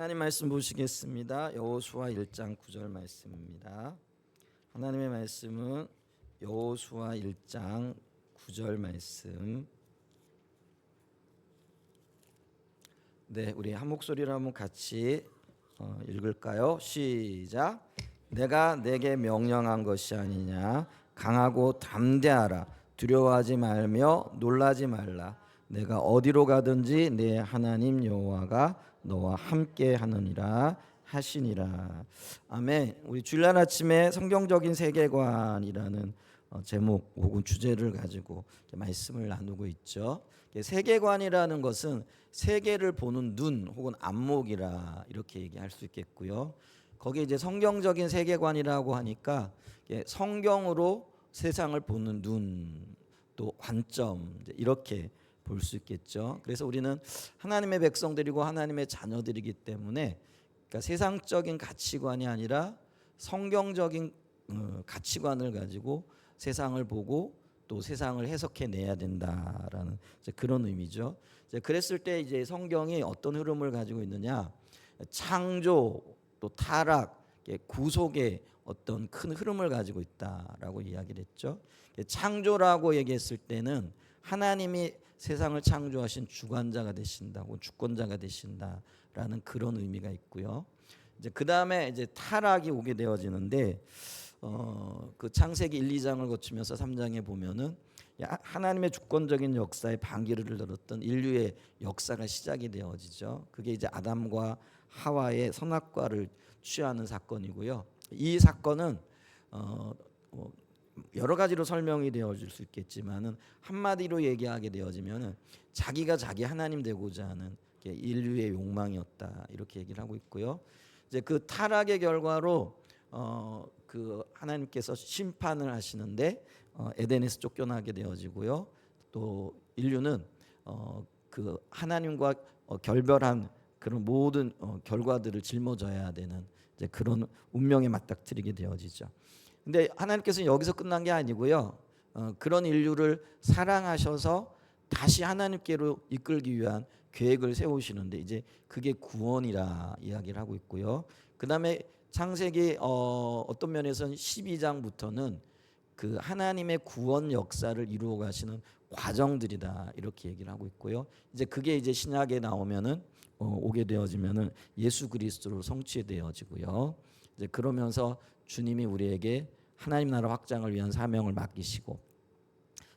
하나님 말씀 보시겠습니다. 여호수아 1장 9절 말씀입니다. 하나님의 말씀은 여호수아 1장 9절 말씀. 네, 우리 한 목소리로 한번 같이 읽을까요? 시작. 내가 내게 명령한 것이 아니냐. 강하고 담대하라. 두려워하지 말며 놀라지 말라. 내가 어디로 가든지 내 하나님 여호와가 너와 함께 하느니라 하시니라. 아멘. 우리 주일날 아침에 성경적인 세계관이라는 제목 혹은 주제를 가지고 말씀을 나누고 있죠. 세계관이라는 것은 세계를 보는 눈 혹은 안목이라 이렇게 얘기할 수 있겠고요. 거기에 이제 성경적인 세계관이라고 하니까 성경으로 세상을 보는 눈 또 관점 이렇게 볼 수 있겠죠. 그래서 우리는 하나님의 백성들이고 하나님의 자녀들이기 때문에 그러니까 세상적인 가치관이 아니라 성경적인 가치관을 가지고 세상을 보고 또 세상을 해석해 내야 된다라는 그런 의미죠. 그랬을 때 이제 성경이 어떤 흐름을 가지고 있느냐, 창조 또 타락, 구속의 어떤 큰 흐름을 가지고 있다라고 이야기를 했죠. 창조라고 얘기했을 때는 하나님이 세상을 창조하신 주관자가 되신다고 주권자가 되신다라는 그런 의미가 있고요. 이제 그 다음에 이제 타락이 오게 되어지는데 그 창세기 1, 2장을 거치면서 3장에 보면은 하나님의 주권적인 역사에 반기를 들었던 인류의 역사가 시작이 되어지죠. 그게 이제 아담과 하와의 선악과를 취하는 사건이고요. 이 사건은 여러 가지로 설명이 되어질 수 있겠지만은 한마디로 얘기하게 되어지면은 자기가 자기 하나님 되고자 하는 인류의 욕망이었다 이렇게 얘기를 하고 있고요. 이제 그 타락의 결과로 그 하나님께서 심판을 하시는데 에덴에서 쫓겨나게 되어지고요. 또 인류는 그 하나님과 결별한 그런 모든 결과들을 짊어져야 되는 이제 그런 운명에 맞닥뜨리게 되어지죠. 근데 하나님께서는 여기서 끝난 게 아니고요. 그런 인류를 사랑하셔서 다시 하나님께로 이끌기 위한 계획을 세우시는데 이제 그게 구원이라 이야기를 하고 있고요. 그 다음에 창세기 어떤 면에서는 12장부터는 그 하나님의 구원 역사를 이루어 가시는 과정들이다 이렇게 얘기를 하고 있고요. 이제 그게 이제 신약에 나오면은 오게 되어지면은 예수 그리스도로 성취되어지고요. 이제 그러면서 주님이 우리에게 하나님 나라 확장을 위한 사명을 맡기시고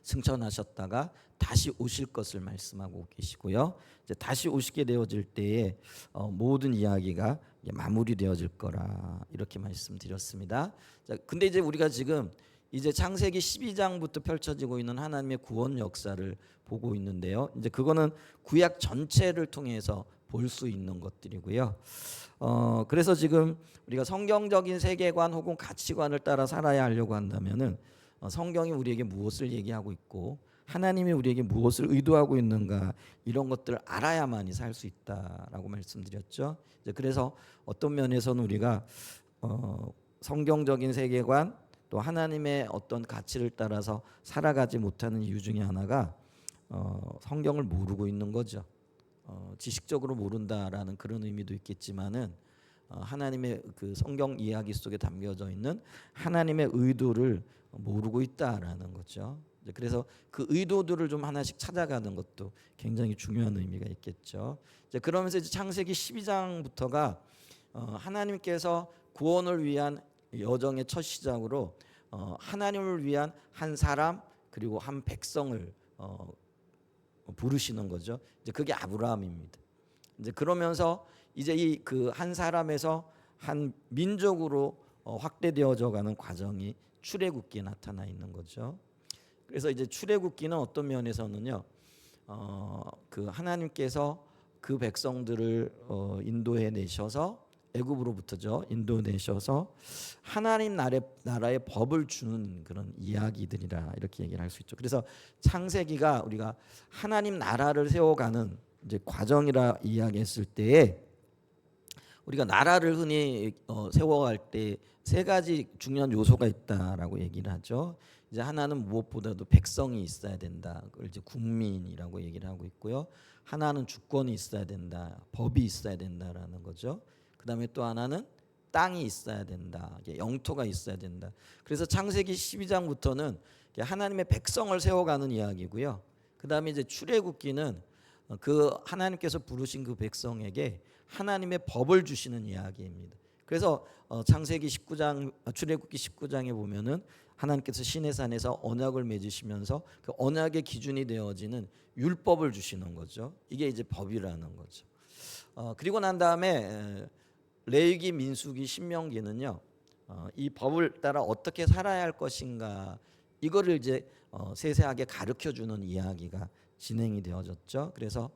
승천하셨다가 다시 오실 것을 말씀하고 계시고요. 이제 다시 오시게 되어질 때에 모든 이야기가 마무리되어질 거라 이렇게 말씀드렸습니다. 자, 근데 이제 우리가 지금 이제 창세기 12장부터 펼쳐지고 있는 하나님의 구원 역사를 보고 있는데요. 이제 그거는 구약 전체를 통해서 볼 수 있는 것들이고요. 그래서 지금 우리가 성경적인 세계관 혹은 가치관을 따라 살아야 하려고 한다면은 성경이 우리에게 무엇을 얘기하고 있고 하나님이 우리에게 무엇을 의도하고 있는가 이런 것들을 알아야만이 살 수 있다라고 말씀드렸죠. 이제 그래서 어떤 면에서는 우리가 성경적인 세계관 또 하나님의 어떤 가치를 따라서 살아가지 못하는 이유 중에 하나가 성경을 모르고 있는 거죠. 지식적으로 모른다라는 그런 의미도 있겠지만은 하나님의 그 성경 이야기 속에 담겨져 있는 하나님의 의도를 모르고 있다라는 거죠. 그래서 그 의도들을 좀 하나씩 찾아가는 것도 굉장히 중요한 의미가 있겠죠. 이제 그러면서 이제 창세기 12장부터가 하나님께서 구원을 위한 여정의 첫 시작으로 하나님을 위한 한 사람 그리고 한 백성을 부르시는 거죠. 이제 그게 아브라함입니다. 이제 그러면서 이제 이 그 한 사람에서 한 민족으로 확대되어져 가는 과정이 출애굽기에 나타나 있는 거죠. 그래서 이제 출애굽기는 어떤 면에서는요, 그 하나님께서 그 백성들을 인도해 내셔서 애굽으로부터죠 인도내셔서 하나님 나라의 법을 주는 그런 이야기들이라 이렇게 얘기를 할 수 있죠. 그래서 창세기가 우리가 하나님 나라를 세워가는 이제 과정이라 이야기했을 때에 우리가 나라를 흔히 세워갈 때 세 가지 중요한 요소가 있다라고 얘기를 하죠. 이제 하나는 무엇보다도 백성이 있어야 된다. 그걸 이제 국민이라고 얘기를 하고 있고요. 하나는 주권이 있어야 된다, 법이 있어야 된다라는 거죠. 그다음에 또 하나는 땅이 있어야 된다, 영토가 있어야 된다. 그래서 창세기 12장부터는 하나님의 백성을 세워가는 이야기고요. 그다음에 이제 출애굽기는 그 하나님께서 부르신 그 백성에게 하나님의 법을 주시는 이야기입니다. 그래서 창세기 19장, 출애굽기 19장에 보면은 하나님께서 시내산에서 언약을 맺으시면서 그 언약의 기준이 되어지는 율법을 주시는 거죠. 이게 이제 법이라는 거죠. 그리고 난 다음에 레위기, 민수기, 신명기는요, 이 법을 따라 어떻게 살아야 할 것인가, 이거를 이제 세세하게 가르쳐 주는 이야기가 진행이 되어졌죠. 그래서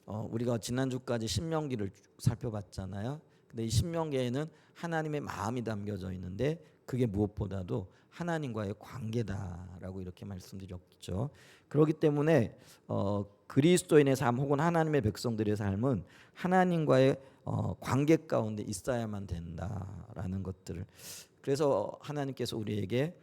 우리가 지난주까지 신명기를 살펴봤잖아요. 근데 이 신명기에는 하나님의 마음이 담겨져 있는데 그게 무엇보다도 하나님과의 관계다라고 이렇게 말씀드렸죠. 그렇기 때문에 그리스도인의 삶 혹은 하나님의 백성들의 삶은 하나님과의 관계 가운데 있어야만 된다라는 것들을, 그래서 하나님께서 우리에게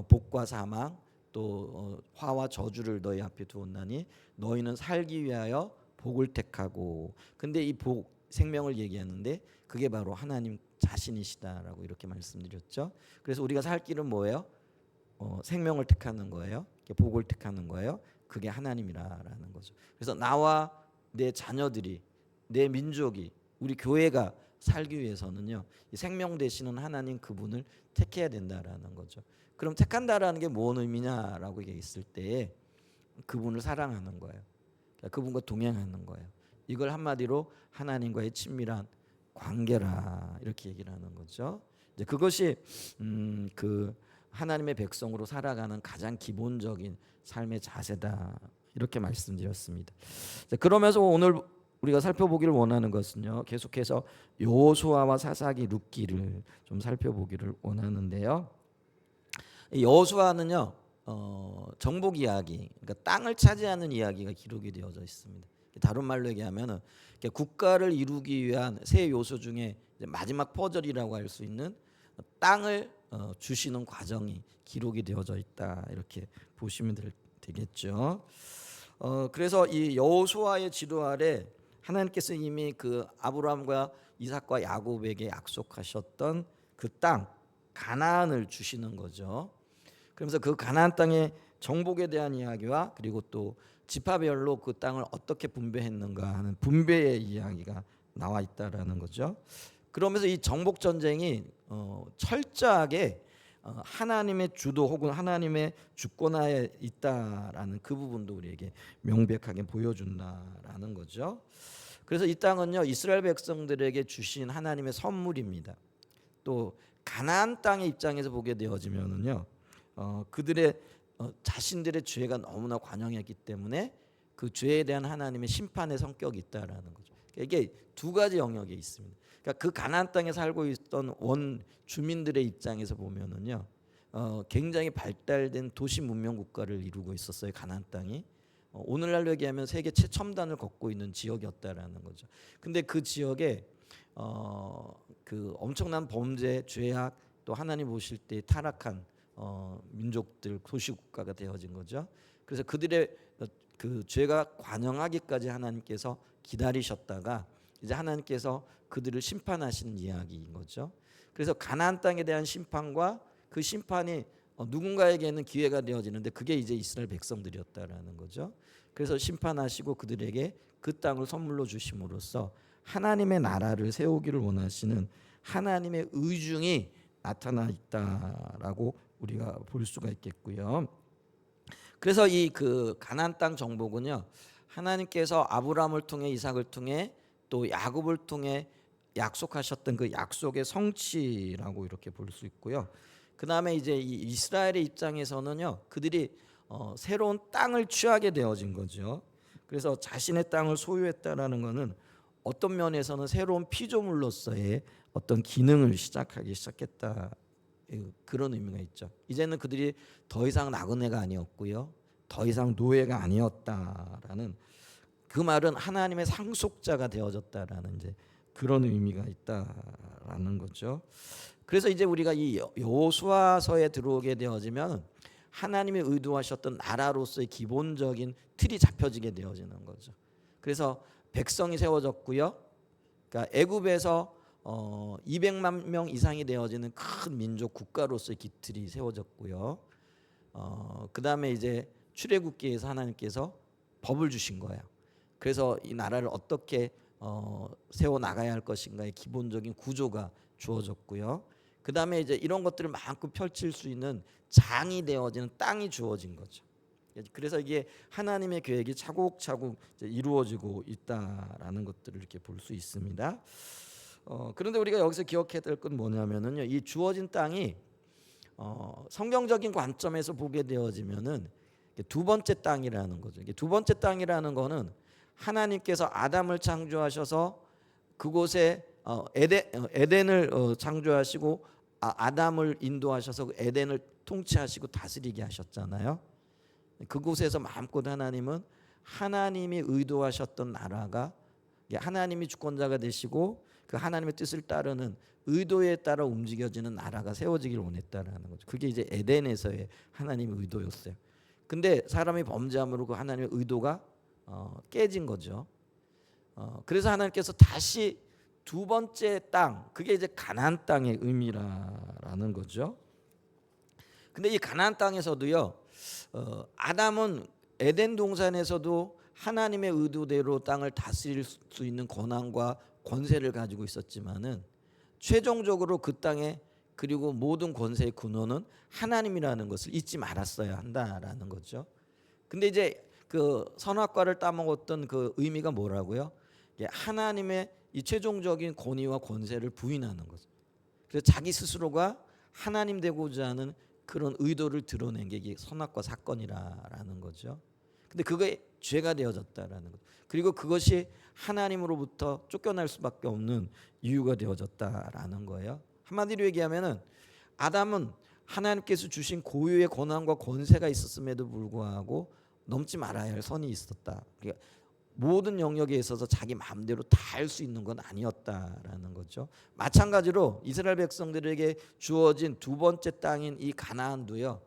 복과 사망 또 화와 저주를 너희 앞에 두었나니 너희는 살기 위하여 복을 택하고, 근데 이 복, 생명을 얘기하는데 그게 바로 하나님 자신이시다라고 이렇게 말씀드렸죠. 그래서 우리가 살 길은 뭐예요? 생명을 택하는 거예요. 복을 택하는 거예요. 그게 하나님이라는 거죠. 그래서 나와 내 자녀들이, 내 민족이, 우리 교회가 살기 위해서는요, 이 생명 되시는 하나님 그분을 택해야 된다라는 거죠. 그럼 택한다라는 게 뭔 의미냐라고 얘기했을 때 그분을 사랑하는 거예요. 그분과 동행하는 거예요. 이걸 한마디로 하나님과의 친밀한 관계라 이렇게 얘기를 하는 거죠. 이제 그것이 그 하나님의 백성으로 살아가는 가장 기본적인 삶의 자세다 이렇게 말씀드렸습니다. 그러면서 오늘 우리가 살펴보기를 원하는 것은요, 계속해서 여호수아와 사사기, 룻기를 좀 살펴보기를 원하는데요. 여호수아는요, 정복 이야기, 그러니까 땅을 차지하는 이야기가 기록이 되어져 있습니다. 다른 말로 얘기하면은 국가를 이루기 위한 세 요소 중에 마지막 퍼즐이라고 할 수 있는 땅을 주시는 과정이 기록이 되어져 있다 이렇게 보시면 되겠죠. 그래서 이 여호수아의 지도 아래 하나님께서 이미 그 아브라함과 이삭과 야곱에게 약속하셨던 그 땅 가나안을 주시는 거죠. 그러면서 그 가나안 땅의 정복에 대한 이야기와 그리고 또 지파별로 그 땅을 어떻게 분배했는가 하는 분배의 이야기가 나와 있다라는 거죠. 그러면서 이 정복 전쟁이 철저하게 하나님의 주도 혹은 하나님의 주권하에 있다라는 그 부분도 우리에게 명백하게 보여준다라는 거죠. 그래서 이 땅은요, 이스라엘 백성들에게 주신 하나님의 선물입니다. 또 가나안 땅의 입장에서 보게 되어지면은요, 그들의 자신들의 죄가 너무나 관영했기 때문에 그 죄에 대한 하나님의 심판의 성격이 있다라는 거죠. 이게 두 가지 영역이 있습니다. 그러니까 그 가나안 땅에 살고 있던 원 주민들의 입장에서 보면은요, 굉장히 발달된 도시 문명 국가를 이루고 있었어요. 가나안 땅이 오늘날로 얘기하면 세계 최첨단을 걷고 있는 지역이었다라는 거죠. 근데 그 지역에 그 엄청난 범죄, 죄악, 또 하나님 보실 때 타락한 민족들, 도시국가가 되어진 거죠. 그래서 그들의 그 죄가 관영하기까지 하나님께서 기다리셨다가 이제 하나님께서 그들을 심판하시는 이야기인 거죠. 그래서 가나안 땅에 대한 심판과 그 심판이 누군가에게는 기회가 되어지는데 그게 이제 이스라엘 백성들이었다라는 거죠. 그래서 심판하시고 그들에게 그 땅을 선물로 주심으로써 하나님의 나라를 세우기를 원하시는 하나님의 의중이 나타나 있다라고 우리가 볼 수가 있겠고요. 그래서 이 그 가나안 땅 정복은요, 하나님께서 아브라함을 통해 이삭을 통해 또 야곱을 통해 약속하셨던 그 약속의 성취라고 이렇게 볼 수 있고요. 그 다음에 이제 이 이스라엘의 입장에서는요, 그들이 새로운 땅을 취하게 되어진 거죠. 그래서 자신의 땅을 소유했다라는 것은 어떤 면에서는 새로운 피조물로서의 어떤 기능을 시작하기 시작했다, 그런 의미가 있죠. 이제는 그들이 더 이상 나그네가 아니었고요, 더 이상 노예가 아니었다라는, 그 말은 하나님의 상속자가 되어졌다라는 이제 그런 의미가 있다라는 거죠. 그래서 이제 우리가 이 여호수아서에 들어오게 되어지면 하나님이 의도하셨던 나라로서의 기본적인 틀이 잡혀지게 되어지는 거죠. 그래서 백성이 세워졌고요. 그러니까 애굽에서 200만 명 이상이 되어지는 큰 민족 국가로서의 기틀이 세워졌고요. 그다음에 이제 출애굽기에서 하나님께서 법을 주신 거예요. 그래서 이 나라를 어떻게 세워 나가야 할 것인가의 기본적인 구조가 주어졌고요. 그다음에 이제 이런 것들을 마음껏 펼칠 수 있는 장이 되어지는 땅이 주어진 거죠. 그래서 이게 하나님의 계획이 차곡차곡 이루어지고 있다라는 것들을 이렇게 볼 수 있습니다. 그런데 우리가 여기서 기억해야 될 건 뭐냐면은요, 이 주어진 땅이 성경적인 관점에서 보게 되어지면은 두 번째 땅이라는 거죠. 이게 두 번째 땅이라는 거는 하나님께서 아담을 창조하셔서 그곳에 에덴을 창조하시고 아담을 인도하셔서 에덴을 통치하시고 다스리게 하셨잖아요. 그곳에서 마음껏 하나님은 하나님이 의도하셨던 나라가 하나님이 주권자가 되시고 그 하나님의 뜻을 따르는 의도에 따라 움직여지는 나라가 세워지길 원했다라는 거죠. 그게 이제 에덴에서의 하나님의 의도였어요. 근데 사람이 범죄함으로 그 하나님의 의도가 깨진 거죠. 그래서 하나님께서 다시 두 번째 땅, 그게 이제 가나안 땅의 의미라는 거죠. 근데 이 가나안 땅에서도요, 아담은 에덴 동산에서도 하나님의 의도대로 땅을 다스릴 수 있는 권한과 권세를 가지고 있었지만은 최종적으로 그 땅에 그리고 모든 권세의 근원은 하나님이라는 것을 잊지 말았어야 한다라는 거죠. 근데 이제 그 선악과를 따먹었던 그 의미가 뭐라고요? 하나님의 이 최종적인 권위와 권세를 부인하는 거죠. 그래서 자기 스스로가 하나님 되고자 하는 그런 의도를 드러낸 게 이게 선악과 사건이라는 거죠. 근데 그게 죄가 되어졌다라는 거죠. 그리고 그것이 하나님으로부터 쫓겨날 수밖에 없는 이유가 되어졌다라는 거예요. 한마디로 얘기하면은 아담은 하나님께서 주신 고유의 권한과 권세가 있었음에도 불구하고 넘지 말아야 할 선이 있었다. 그러니까 모든 영역에 있어서 자기 마음대로 다 할 수 있는 건 아니었다라는 거죠. 마찬가지로 이스라엘 백성들에게 주어진 두 번째 땅인 이 가나안도요,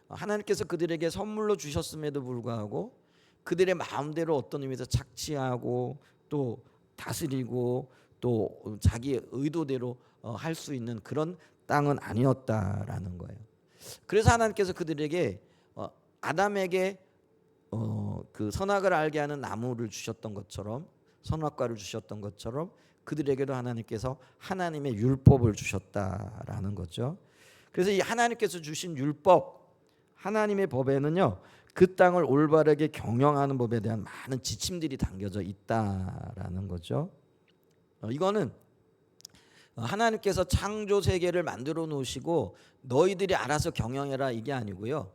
하나님께서 그들에게 선물로 주셨음에도 불구하고 그들의 마음대로 어떤 의미에서 착취하고 또 다스리고 또 자기 의도대로 할 수 있는 그런 땅은 아니었다라는 거예요. 그래서 하나님께서 그들에게 아담에게 그 선악을 알게 하는 나무를 주셨던 것처럼, 선악과를 주셨던 것처럼 그들에게도 하나님께서 하나님의 율법을 주셨다라는 거죠. 그래서 이 하나님께서 주신 율법, 하나님의 법에는요, 그 땅을 올바르게 경영하는 법에 대한 많은 지침들이 담겨져 있다라는 거죠. 이거는 하나님께서 창조 세계를 만들어 놓으시고 너희들이 알아서 경영해라 이게 아니고요.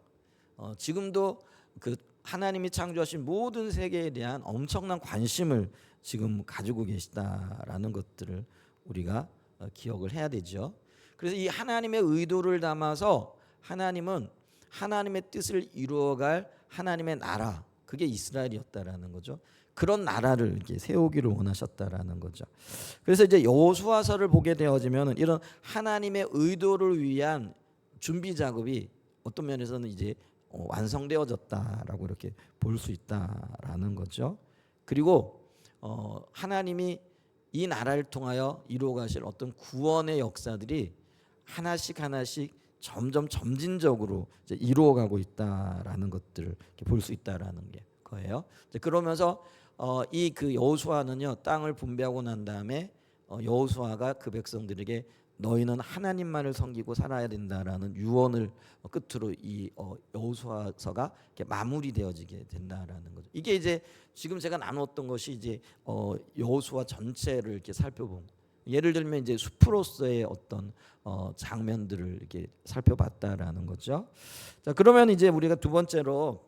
지금도 그 하나님이 창조하신 모든 세계에 대한 엄청난 관심을 지금 가지고 계시다라는 것들을 우리가 기억을 해야 되죠. 그래서 이 하나님의 의도를 담아서 하나님은 하나님의 뜻을 이루어갈 하나님의 나라, 그게 이스라엘이었다라는 거죠. 그런 나라를 이렇게 세우기를 원하셨다라는 거죠. 그래서 이제 여호수아서를 보게 되어지면 이런 하나님의 의도를 위한 준비 작업이 어떤 면에서는 이제 완성되어졌다라고 이렇게 볼 수 있다라는 거죠. 그리고 하나님이 이 나라를 통하여 이루어가실 어떤 구원의 역사들이 하나씩 점점 점진적으로 이제 이루어가고 있다라는 것들을 볼 수 있다라는 게 거예요. 그러면서 이 그 여호수아는요, 땅을 분배하고 난 다음에 여호수아가 그 백성들에게 너희는 하나님만을 섬기고 살아야 된다라는 유언을 끝으로 이 여호수아서가 마무리되어지게 된다라는 거죠. 이게 이제 지금 제가 나눴던 것이 이제 여호수아 전체를 이렇게 살펴본, 예를 들면 이제 숲으로서의 어떤 장면들을 이렇게 살펴봤다라는 거죠. 자, 그러면 이제 우리가 두 번째로,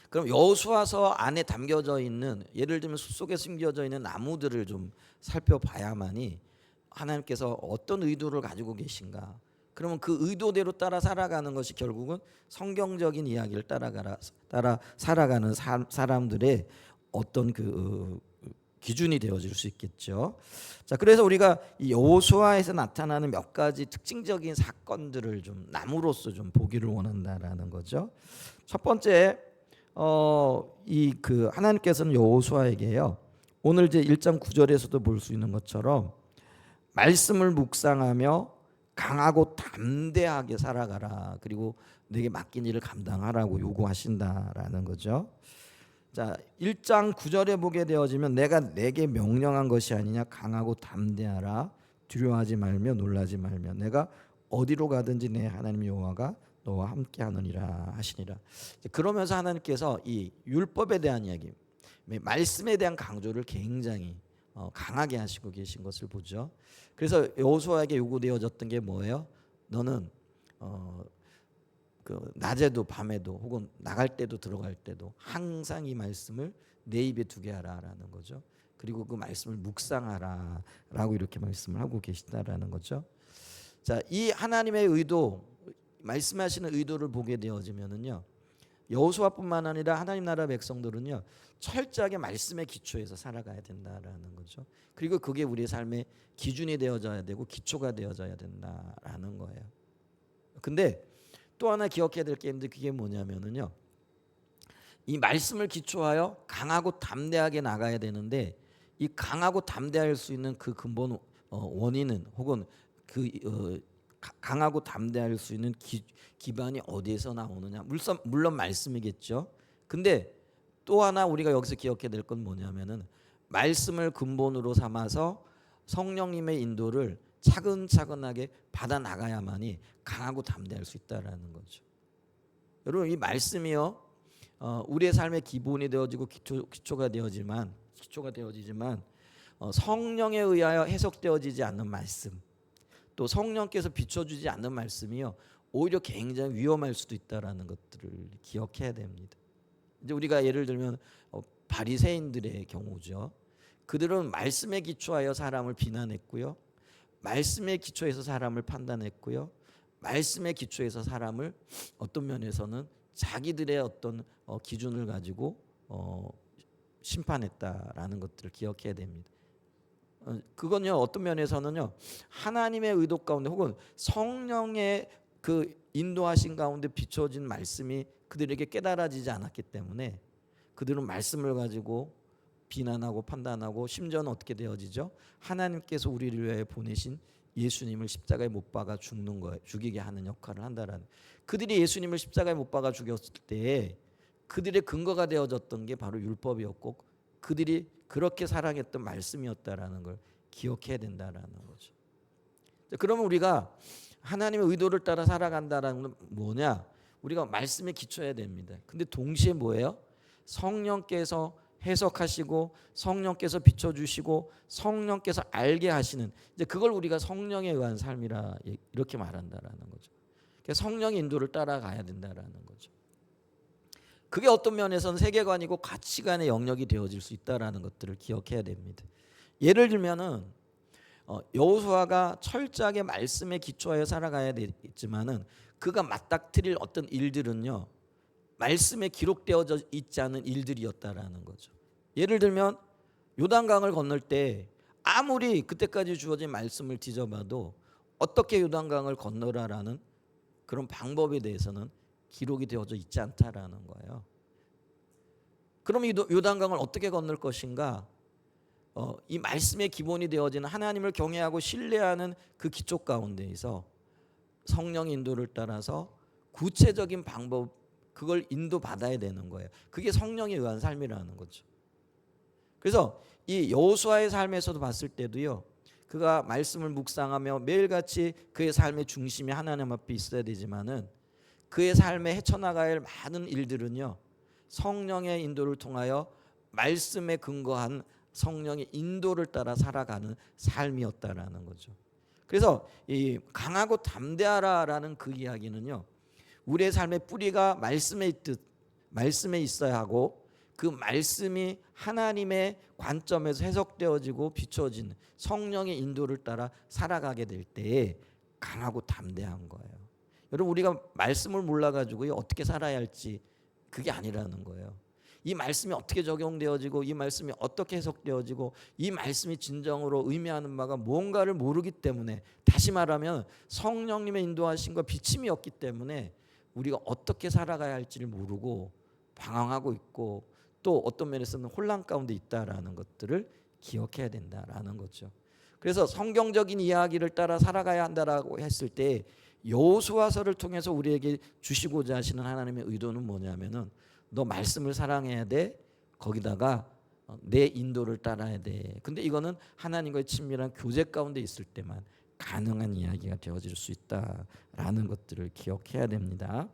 그럼 여호수아서 안에 담겨져 있는, 예를 들면 숲 속에 숨겨져 있는 나무들을 좀 살펴봐야만이 하나님께서 어떤 의도를 가지고 계신가, 그러면 그 의도대로 따라 살아가는 것이 결국은 성경적인 이야기를 따라 살아가는 사람들의 어떤 그 기준이 되어질 수 있겠죠. 자, 그래서 우리가 이 여호수아에서 나타나는 몇 가지 특징적인 사건들을 좀 나무로서 좀 보기를 원한다라는 거죠. 첫 번째, 이 그 하나님께서는 여호수아에게요. 오늘 이제 1장 9절에서도 볼 수 있는 것처럼 말씀을 묵상하며 강하고 담대하게 살아가라. 그리고 내게 맡긴 일을 감당하라고 요구하신다라는 거죠. 자, 1장 9절에 보게 되어지면 내가 내게 명령한 것이 아니냐 강하고 담대하라. 두려워하지 말며 놀라지 말며 내가 어디로 가든지 내 하나님 여호와가 너와 함께 하느니라 하시니라. 그러면서 하나님께서 이 율법에 대한 이야기, 말씀에 대한 강조를 굉장히 강하게 하시고 계신 것을 보죠. 그래서 여호수아에게 요구되어졌던 게 뭐예요? 너는 그 낮에도 밤에도 혹은 나갈 때도 들어갈 때도 항상 이 말씀을 내 입에 두게 하라라는 거죠. 그리고 그 말씀을 묵상하라라고 이렇게 말씀을 하고 계시다라는 거죠. 자, 이 하나님의 의도, 말씀하시는 의도를 보게 되어지면은요, 여호수아뿐만 아니라 하나님 나라 백성들은요 철저하게 말씀의 기초에서 살아가야 된다라는 거죠. 그리고 그게 우리의 삶의 기준이 되어져야 되고 기초가 되어져야 된다라는 거예요. 근데 또 하나 기억해야 될 게 있는데 그게 뭐냐면은요, 이 말씀을 기초하여 강하고 담대하게 나가야 되는데 이 강하고 담대할 수 있는 그 근본 원인은 혹은 그 강하고 담대할 수 있는 기반이 어디에서 나오느냐? 물론 말씀이겠죠. 근데 또 하나 우리가 여기서 기억해야 될 건 뭐냐면은 말씀을 근본으로 삼아서 성령님의 인도를 차근차근하게 받아 나가야만이 강하고 담대할 수 있다라는 거죠. 여러분, 이 말씀이요, 우리의 삶의 기본이 되어지고 기초가 되어지지만 성령에 의하여 해석되어지지 않는 말씀, 또 성령께서 비춰주지 않는 말씀이요 오히려 굉장히 위험할 수도 있다라는 것들을 기억해야 됩니다. 이제 우리가 예를 들면 바리새인들의 경우죠. 그들은 말씀에 기초하여 사람을 비난했고요, 말씀에 기초해서 사람을 판단했고요, 말씀에 기초해서 사람을 어떤 면에서는 자기들의 어떤 기준을 가지고 심판했다라는 것들을 기억해야 됩니다. 그건요 어떤 면에서는요 하나님의 의도 가운데 혹은 성령의 그 인도하신 가운데 비춰진 말씀이 그들에게 깨달아지지 않았기 때문에 그들은 말씀을 가지고 비난하고 판단하고 심지어는 어떻게 되어지죠? 하나님께서 우리를 위해 보내신 예수님을 십자가에 못 박아 죽는 거예요. 죽이게 하는 역할을 한다라는. 그들이 예수님을 십자가에 못 박아 죽였을 때 그들의 근거가 되어졌던 게 바로 율법이었고 그들이 그렇게 사랑했던 말씀이었다라는 걸 기억해야 된다라는 거죠. 그러면 우리가 하나님의 의도를 따라 살아간다라는 건 뭐냐? 우리가 말씀에 기초해야 됩니다. 근데 동시에 뭐예요? 성령께서 해석하시고 성령께서 비춰주시고 성령께서 알게 하시는, 이제 그걸 우리가 성령에 의한 삶이라 이렇게 말한다라는 거죠. 성령의 인도를 따라가야 된다라는 거죠. 그게 어떤 면에서는 세계관이고 가치관의 영역이 되어질 수 있다라는 것들을 기억해야 됩니다. 예를 들면은 여호수아가 철저하게 말씀에 기초하여 살아가야 되겠지만은 그가 맞닥뜨릴 어떤 일들은요 말씀에 기록되어져 있지 않은 일들이었다라는 거죠. 예를 들면 요단강을 건널 때 아무리 그때까지 주어진 말씀을 뒤져봐도 어떻게 요단강을 건너라라는 그런 방법에 대해서는 기록이 되어져 있지 않다라는 거예요. 그럼 이 요단강을 어떻게 건널 것인가? 이 말씀의 기본이 되어지는 하나님을 경외하고 신뢰하는 그 기초 가운데에서 성령의 인도를 따라서 구체적인 방법, 그걸 인도받아야 되는 거예요. 그게 성령에 의한 삶이라는 거죠. 그래서 이 여호수아의 삶에서도 봤을 때도요 그가 말씀을 묵상하며 매일같이 그의 삶의 중심이 하나님 앞에 있어야 되지만은 그의 삶에 헤쳐나가야 할 많은 일들은요 성령의 인도를 통하여 말씀에 근거한 성령의 인도를 따라 살아가는 삶이었다라는 거죠. 그래서 이 강하고 담대하라라는 그 이야기는요 우리의 삶의 뿌리가 말씀에 있어야 하고 그 말씀이 하나님의 관점에서 해석되어지고 비춰지는 성령의 인도를 따라 살아가게 될 때에 강하고 담대한 거예요. 여러분, 우리가 말씀을 몰라가지고요 어떻게 살아야 할지 그게 아니라는 거예요. 이 말씀이 어떻게 적용되어지고 이 말씀이 어떻게 해석되어지고 이 말씀이 진정으로 의미하는 바가 뭔가를 모르기 때문에, 다시 말하면 성령님의 인도하심과 비침이 없기 때문에 우리가 어떻게 살아가야 할지를 모르고 방황하고 있고 또 어떤 면에서는 혼란 가운데 있다라는 것들을 기억해야 된다라는 거죠. 그래서 성경적인 이야기를 따라 살아가야 한다라고 했을 때 여호수아서를 통해서 우리에게 주시고자 하시는 하나님의 의도는 뭐냐면은 너 말씀을 사랑해야 돼. 거기다가 내 인도를 따라야 돼. 근데 이거는 하나님과의 친밀한 교제 가운데 있을 때만 가능한 이야기가 되어질 수 있다라는 것들을 기억해야 됩니다.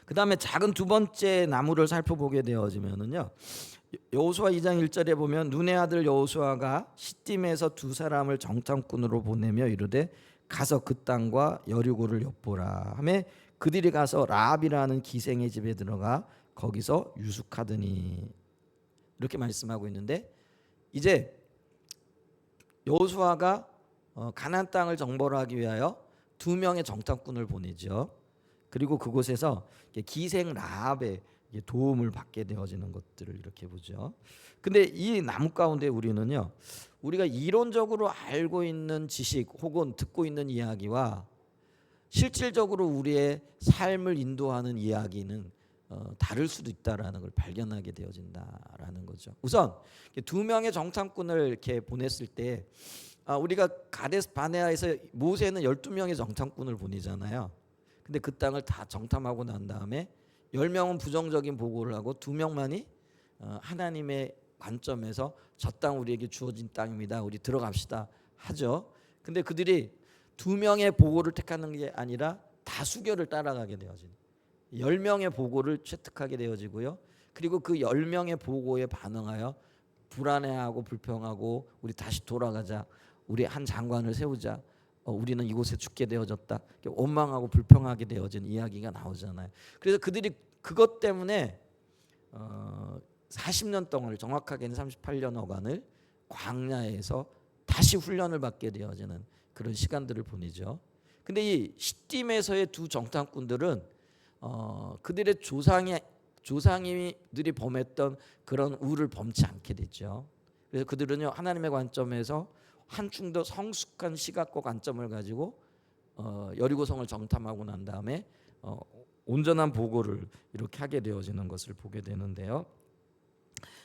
그 다음에 작은 두 번째 나무를 살펴보게 되어지면은요, 여호수아 2장 1절에 보면 눈의 아들 여호수아가 시딤에서 두 사람을 정탐꾼으로 보내며 이르되 가서 그 땅과 여리고를 엿보라 하며 그들이 가서 라합이라는 기생의 집에 들어가 거기서 유숙하더니 이렇게 말씀하고 있는데, 이제 여호수아가 가나안 땅을 정벌 하기 위하여 두 명의 정탐꾼을 보내죠. 그리고 그곳에서 기생 라합의 도움을 받게 되어지는 것들을 이렇게 보죠. 근데 이 나무 가운데 우리는요, 우리가 이론적으로 알고 있는 지식 혹은 듣고 있는 이야기와 실질적으로 우리의 삶을 인도하는 이야기는 다를 수도 있다라는 걸 발견하게 되어진다라는 거죠. 우선 두 명의 정탐꾼을 이렇게 보냈을 때 우리가 가데스 바네아에서 모세는 12명의 정탐꾼을 보내잖아요. 근데 그 땅을 다 정탐하고 난 다음에 10명은 부정적인 보고를 하고 2명만이 하나님의 관점에서 저 땅 우리에게 주어진 땅입니다. 우리 들어갑시다 하죠. 근데 그들이 2명의 보고를 택하는 게 아니라 다수결을 따라가게 되어지는 10명의 보고를 채택하게 되어지고요. 그리고 그 10명의 보고에 반응하여 불안해하고 불평하고 우리 다시 돌아가자. 우리 한 장관을 세우자. 우리는 이곳에 죽게 되어졌다. 원망하고 불평하게 되어진 이야기가 나오잖아요. 그래서 그들이 그것 때문에 40년 동안, 정확하게는 38년어간을 광야에서 다시 훈련을 받게 되어지는 그런 시간들을 보내죠. 근데 이 시딤에서의 두 정탐꾼들은 그들의 조상이들이 범했던 그런 우를 범치 않게 되죠. 그래서 그들은요, 하나님의 관점에서 한층 더 성숙한 시각과 관점을 가지고 여리고성을 정탐하고 난 다음에 온전한 보고를 이렇게 하게 되어지는 것을 보게 되는데요.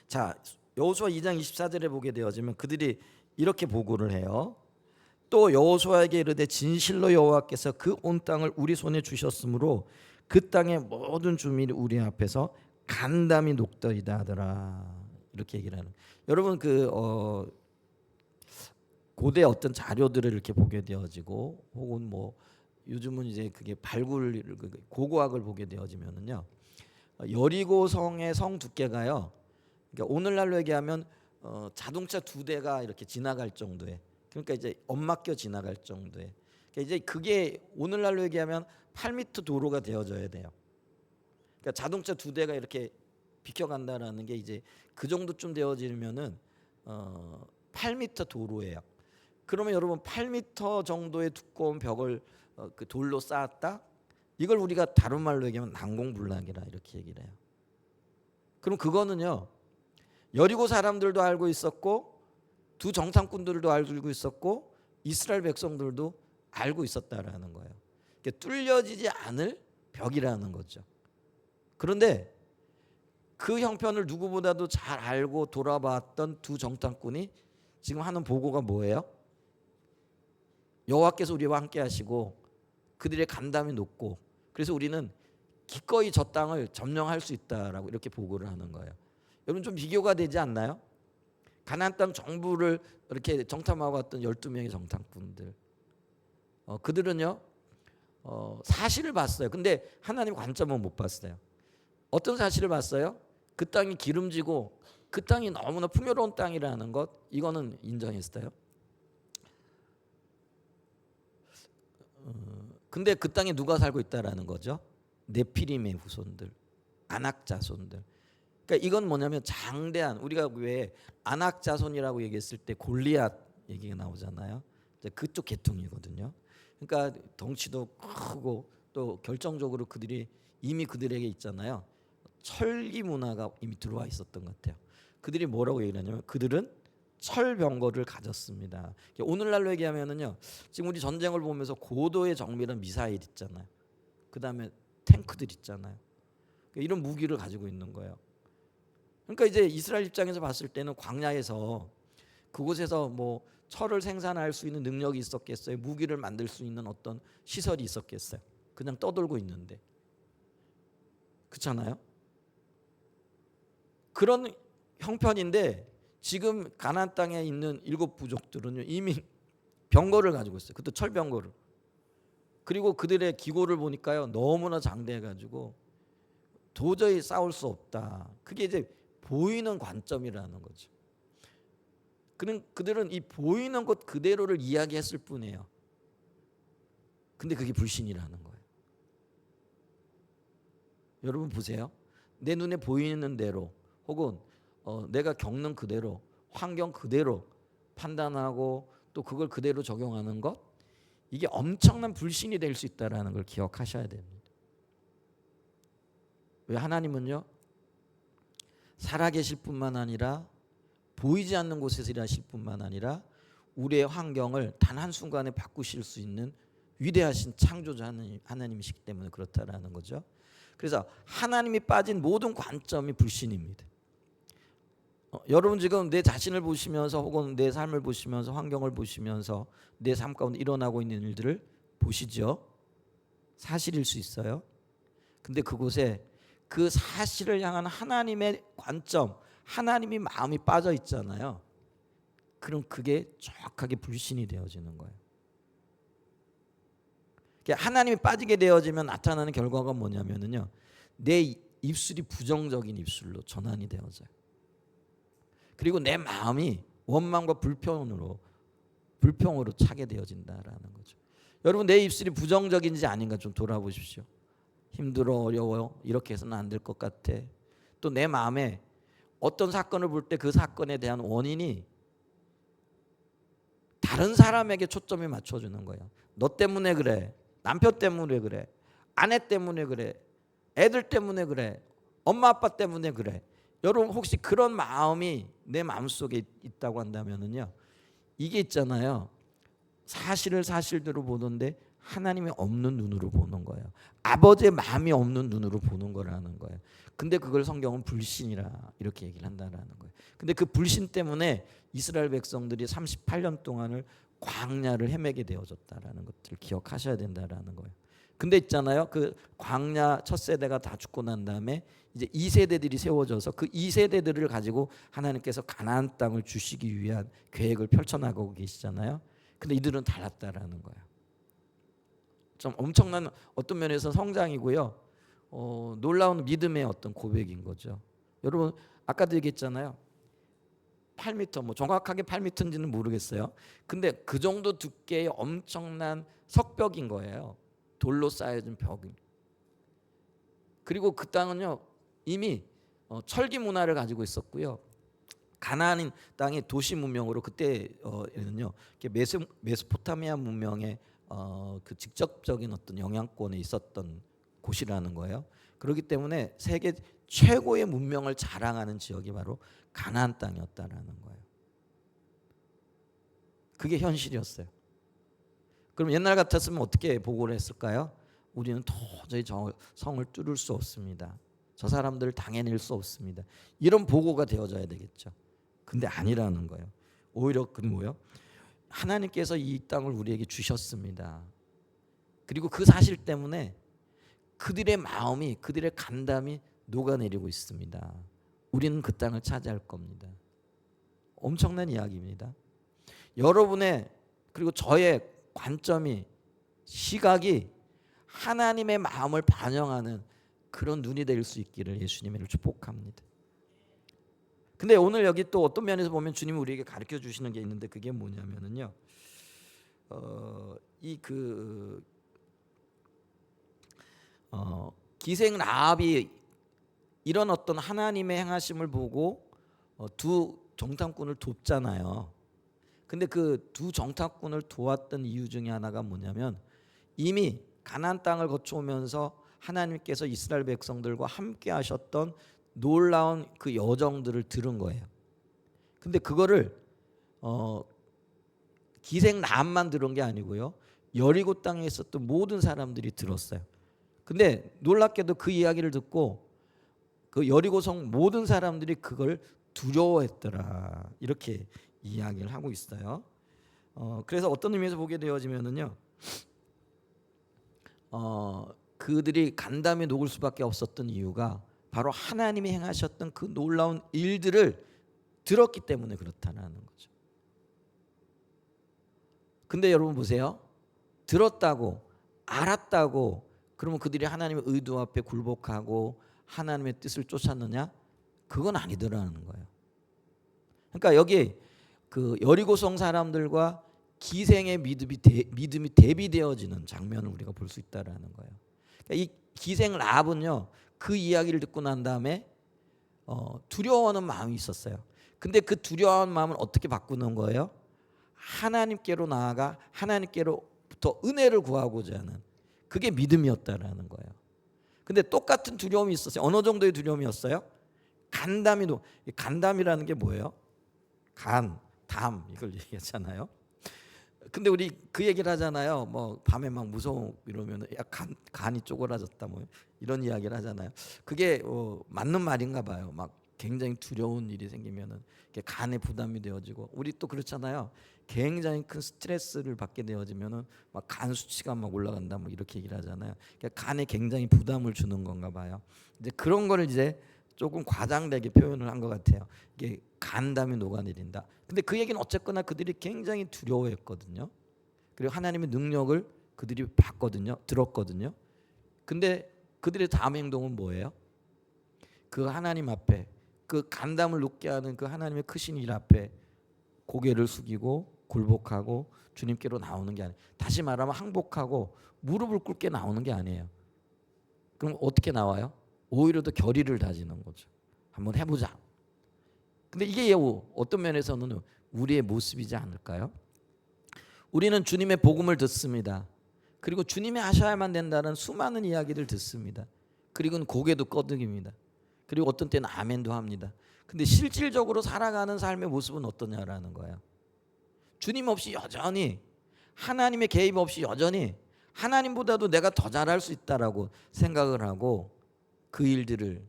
자, 여호수아 2장 24절에 보게 되어지면 그들이 이렇게 보고를 해요. 또 여호수아에게 이르되 진실로 여호와께서 그 온 땅을 우리 손에 주셨으므로 그 땅의 모든 주민이 우리 앞에서 간담이 녹더이다 하더라. 이렇게 얘기를 하는. 여러분 고대 어떤 자료들을 이렇게 보게 되어지고 혹은 뭐 요즘은 이제 그게 발굴 고고학을 보게 되어지면은요, 여리고성의 성 두께가요, 그러니까 오늘날로 얘기하면 자동차 2대가 이렇게 지나갈 정도의, 그러니까 이제 엇맡겨 지나갈 정도의, 그러니까 이제 그게 오늘날로 얘기하면 8m 도로가 되어져야 돼요. 그러니까 자동차 2대가 이렇게 비켜간다라는 게 이제 그 정도쯤 되어지면은 8m 도로예요. 그러면 여러분 8m 정도의 두꺼운 벽을 그 돌로 쌓았다? 이걸 우리가 다른 말로 얘기하면 난공불락이라 이렇게 얘기를 해요. 그럼 그거는요, 여리고 사람들도 알고 있었고 두 정탐꾼들도 알고 있었고 이스라엘 백성들도 알고 있었다라는 거예요. 그러니까 뚫려지지 않을 벽이라는 거죠. 그런데 그 형편을 누구보다도 잘 알고 돌아봤던 두 정탐꾼이 지금 하는 보고가 뭐예요? 여호와께서 우리와 함께 하시고 그들의 간담이 높고 그래서 우리는 기꺼이 저 땅을 점령할 수 있다라고 이렇게 보고를 하는 거예요. 여러분 좀 비교가 되지 않나요? 가나안 땅 정부를 이렇게 정탐하고 왔던 12명의 정탐꾼들, 그들은요 사실을 봤어요. 근데 하나님 관점은 못 봤어요. 어떤 사실을 봤어요? 그 땅이 기름지고 그 땅이 너무나 풍요로운 땅이라는 것, 이거는 인정했어요. 근데 그 땅에 누가 살고 있다라는 거죠? 네피림의 후손들, 아낙 자손들. 그러니까 이건 뭐냐면 장대한, 우리가 왜 아낙 자손이라고 얘기했을 때 골리앗 얘기가 나오잖아요. 그쪽 계통이거든요. 그러니까 덩치도 크고 또 결정적으로 그들이 이미 그들에게 있잖아요. 철기 문화가 이미 들어와 있었던 것 같아요. 그들이 뭐라고 얘기하냐면 그들은 철병거를 가졌습니다. 오늘날로 얘기하면은요, 지금 우리 전쟁을 보면서 고도의 정밀한 미사일 있잖아요. 그 다음에 탱크들 있잖아요. 이런 무기를 가지고 있는 거예요. 그러니까 이제 이스라엘 입장에서 봤을 때는 광야에서 그곳에서 뭐 철을 생산할 수 있는 능력이 있었겠어요? 무기를 만들 수 있는 어떤 시설이 있었겠어요? 그냥 떠돌고 있는데. 그렇잖아요? 그런 형편인데 지금 가나안 땅에 있는 7 부족들은요 이미 병거를 가지고 있어요. 그것도 철병거를. 그리고 그들의 기고를 보니까요 너무나 장대해가지고 도저히 싸울 수 없다. 그게 이제 보이는 관점이라는 거죠. 그들은 이 보이는 것 그대로를 이야기했을 뿐이에요. 근데 그게 불신이라는 거예요. 여러분 보세요. 내 눈에 보이는 대로 혹은 내가 겪는 그대로 환경 그대로 판단하고 또 그걸 그대로 적용하는 것, 이게 엄청난 불신이 될 수 있다는 걸 기억하셔야 됩니다. 왜? 하나님은요 살아계실 뿐만 아니라 보이지 않는 곳에서 일하실 뿐만 아니라 우리의 환경을 단 한순간에 바꾸실 수 있는 위대하신 창조자 하나님이시기 때문에 그렇다라는 거죠. 그래서 하나님이 빠진 모든 관점이 불신입니다. 여러분 지금 내 자신을 보시면서 혹은 내 삶을 보시면서 환경을 보시면서 내 삶 가운데 일어나고 있는 일들을 보시죠. 사실일 수 있어요. 근데 그곳에 그 사실을 향한 하나님의 관점, 하나님이 마음이 빠져 있잖아요. 그럼 그게 정확하게 불신이 되어지는 거예요. 하나님이 빠지게 되어지면 나타나는 결과가 뭐냐면요, 내 입술이 부정적인 입술로 전환이 되어져요. 그리고 내 마음이 원망과 불평으로 차게 되어진다라는 거죠. 여러분 내 입술이 부정적인지 아닌가 좀 돌아보십시오. 힘들어, 어려워요, 이렇게 해서는 안 될 것 같아. 또 내 마음에 어떤 사건을 볼 때 그 사건에 대한 원인이 다른 사람에게 초점이 맞춰주는 거예요. 너 때문에 그래, 남편 때문에 그래, 아내 때문에 그래, 애들 때문에 그래, 엄마 아빠 때문에 그래. 여러분 혹시 그런 마음이 내 마음속에 있다고 한다면요, 이게 있잖아요, 사실을 사실대로 보는데 하나님이 없는 눈으로 보는 거예요. 아버지의 마음이 없는 눈으로 보는 거라는 거예요. 근데 그걸 성경은 불신이라 이렇게 얘기를 한다라는 거예요. 근데 그 불신 때문에 이스라엘 백성들이 38년 동안을 광야를 헤매게 되어졌다라는 것들을 기억하셔야 된다라는 거예요. 근데 있잖아요, 그 광야 첫 세대가 다 죽고 난 다음에 이제 2세대들이 세워져서 그 2세대들을 가지고 하나님께서 가나안 땅을 주시기 위한 계획을 펼쳐나가고 계시잖아요. 근데 이들은 달랐다라는 거예요. 좀 엄청난 어떤 면에서 성장이고요, 놀라운 믿음의 어떤 고백인 거죠. 여러분 아까도 얘기했잖아요, 8m, 뭐 정확하게 8m인지는 모르겠어요. 근데 그 정도 두께의 엄청난 석벽인 거예요. 돌로 쌓여진 벽이. 그리고 그 땅은요 이미 철기 문화를 가지고 있었고요. 가나안 땅의 도시 문명으로 그때는요 메소포타미아 문명의 그 직접적인 어떤 영향권에 있었던 곳이라는 거예요. 그렇기 때문에 세계 최고의 문명을 자랑하는 지역이 바로 가나안 땅이었다라는 거예요. 그게 현실이었어요. 그럼 옛날 같았으면 어떻게 보고를 했을까요? 우리는 도저히 저 성을 뚫을 수 없습니다. 저 사람들을 당해낼 수 없습니다. 이런 보고가 되어져야 되겠죠. 근데 아니라는 거예요. 오히려 그 뭐요? 하나님께서 이 땅을 우리에게 주셨습니다. 그리고 그 사실 때문에 그들의 마음이, 그들의 간담이 녹아내리고 있습니다. 우리는 그 땅을 차지할 겁니다. 엄청난 이야기입니다. 여러분의 그리고 저의 관점이, 시각이 하나님의 마음을 반영하는 그런 눈이 될 수 있기를 예수님을 축복합니다. 근데 오늘 여기 또 어떤 면에서 보면 주님이 우리에게 가르쳐 주시는 게 있는데 그게 뭐냐면은요, 기생 라합이 이런 어떤 하나님의 행하심을 보고 두 정탐꾼을 돕잖아요. 근데 그 두 정탐꾼을 도왔던 이유 중에 하나가 뭐냐면 이미 가나안 땅을 거쳐오면서 하나님께서 이스라엘 백성들과 함께 하셨던 놀라운 그 여정들을 들은 거예요. 근데 그거를 기생 라합만 들은 게 아니고요, 여리고 땅에 있었던 모든 사람들이 들었어요. 근데 놀랍게도 그 이야기를 듣고 그 여리고성 모든 사람들이 그걸 두려워했더라. 이렇게 이야기를 하고 있어요. 그래서 어떤 의미에서 보게 되어지면은요, 그들이 간담이 녹을 수밖에 없었던 이유가 바로 하나님이 행하셨던 그 놀라운 일들을 들었기 때문에 그렇다는 거죠. 근데 여러분 보세요. 들었다고, 알았다고, 그러면 그들이 하나님의 의도 앞에 굴복하고 하나님의 뜻을 쫓았느냐? 그건 아니더라는 거예요. 그러니까 여기 그 여리고성 사람들과 기생의 믿음이 대비되어지는 장면을 우리가 볼 수 있다라는 거예요. 그러니까 이 기생 라합은요, 그 이야기를 듣고 난 다음에 두려워하는 마음이 있었어요. 근데 그 두려워하는 마음을 어떻게 바꾸는 거예요? 하나님께로 나아가 하나님께로부터 은혜를 구하고자 하는, 그게 믿음이었다라는 거예요. 근데 똑같은 두려움이 있었어요. 어느 정도의 두려움이었어요? 간담이라는 게 뭐예요? 담 이걸 얘기했잖아요. 근데 우리 그 얘기를 하잖아요. 뭐 밤에 막 무서워 이러면 간이 쪼그라졌다 뭐 이런 이야기를 하잖아요. 그게 맞는 말인가 봐요. 막 굉장히 두려운 일이 생기면은 간에 부담이 되어지고, 우리 또 그렇잖아요. 굉장히 큰 스트레스를 받게 되어지면은 막 간 수치가 막 올라간다 뭐 이렇게 얘기를 하잖아요. 그러니까 간에 굉장히 부담을 주는 건가 봐요. 이제 그런 거를 이제 조금 과장되게 표현을 한 것 같아요. 이게 간담이 녹아내린다. 근데 그 얘기는 어쨌거나 그들이 굉장히 두려워했거든요. 그리고 하나님의 능력을 그들이 들었거든요. 근데 그들의 다음 행동은 뭐예요? 그 하나님 앞에, 그 간담을 녹게 하는 그 하나님의 크신 일 앞에 고개를 숙이고 굴복하고 주님께로 나오는 게 아니에요. 다시 말하면 항복하고 무릎을 꿇게 나오는 게 아니에요. 그럼 어떻게 나와요? 오히려 더 결의를 다지는 거죠. 한번 해보자. 근데 이게 어떤 면에서는 우리의 모습이지 않을까요? 우리는 주님의 복음을 듣습니다. 그리고 주님이 하셔야만 된다는 수많은 이야기를 듣습니다. 그리고 고개도 끄덕입니다. 그리고 어떤 때는 아멘도 합니다. 근데 실질적으로 살아가는 삶의 모습은 어떠냐라는 거예요. 주님 없이 여전히, 하나님의 개입 없이 여전히 하나님보다도 내가 더 잘할 수 있다라고 생각을 하고 그 일들을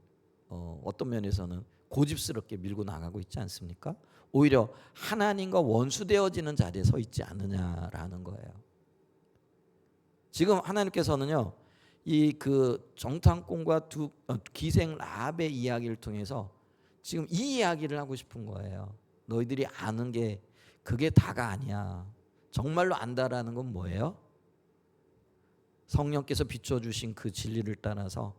어떤 면에서는 고집스럽게 밀고 나가고 있지 않습니까? 오히려 하나님과 원수되어지는 자리에 서 있지 않느냐라는 거예요. 지금 하나님께서는요, 이 그 정탐꾼과 기생 라합의 이야기를 통해서 지금 이 이야기를 하고 싶은 거예요. 너희들이 아는 게 그게 다가 아니야. 정말로 안다라는 건 뭐예요? 성령께서 비춰주신 그 진리를 따라서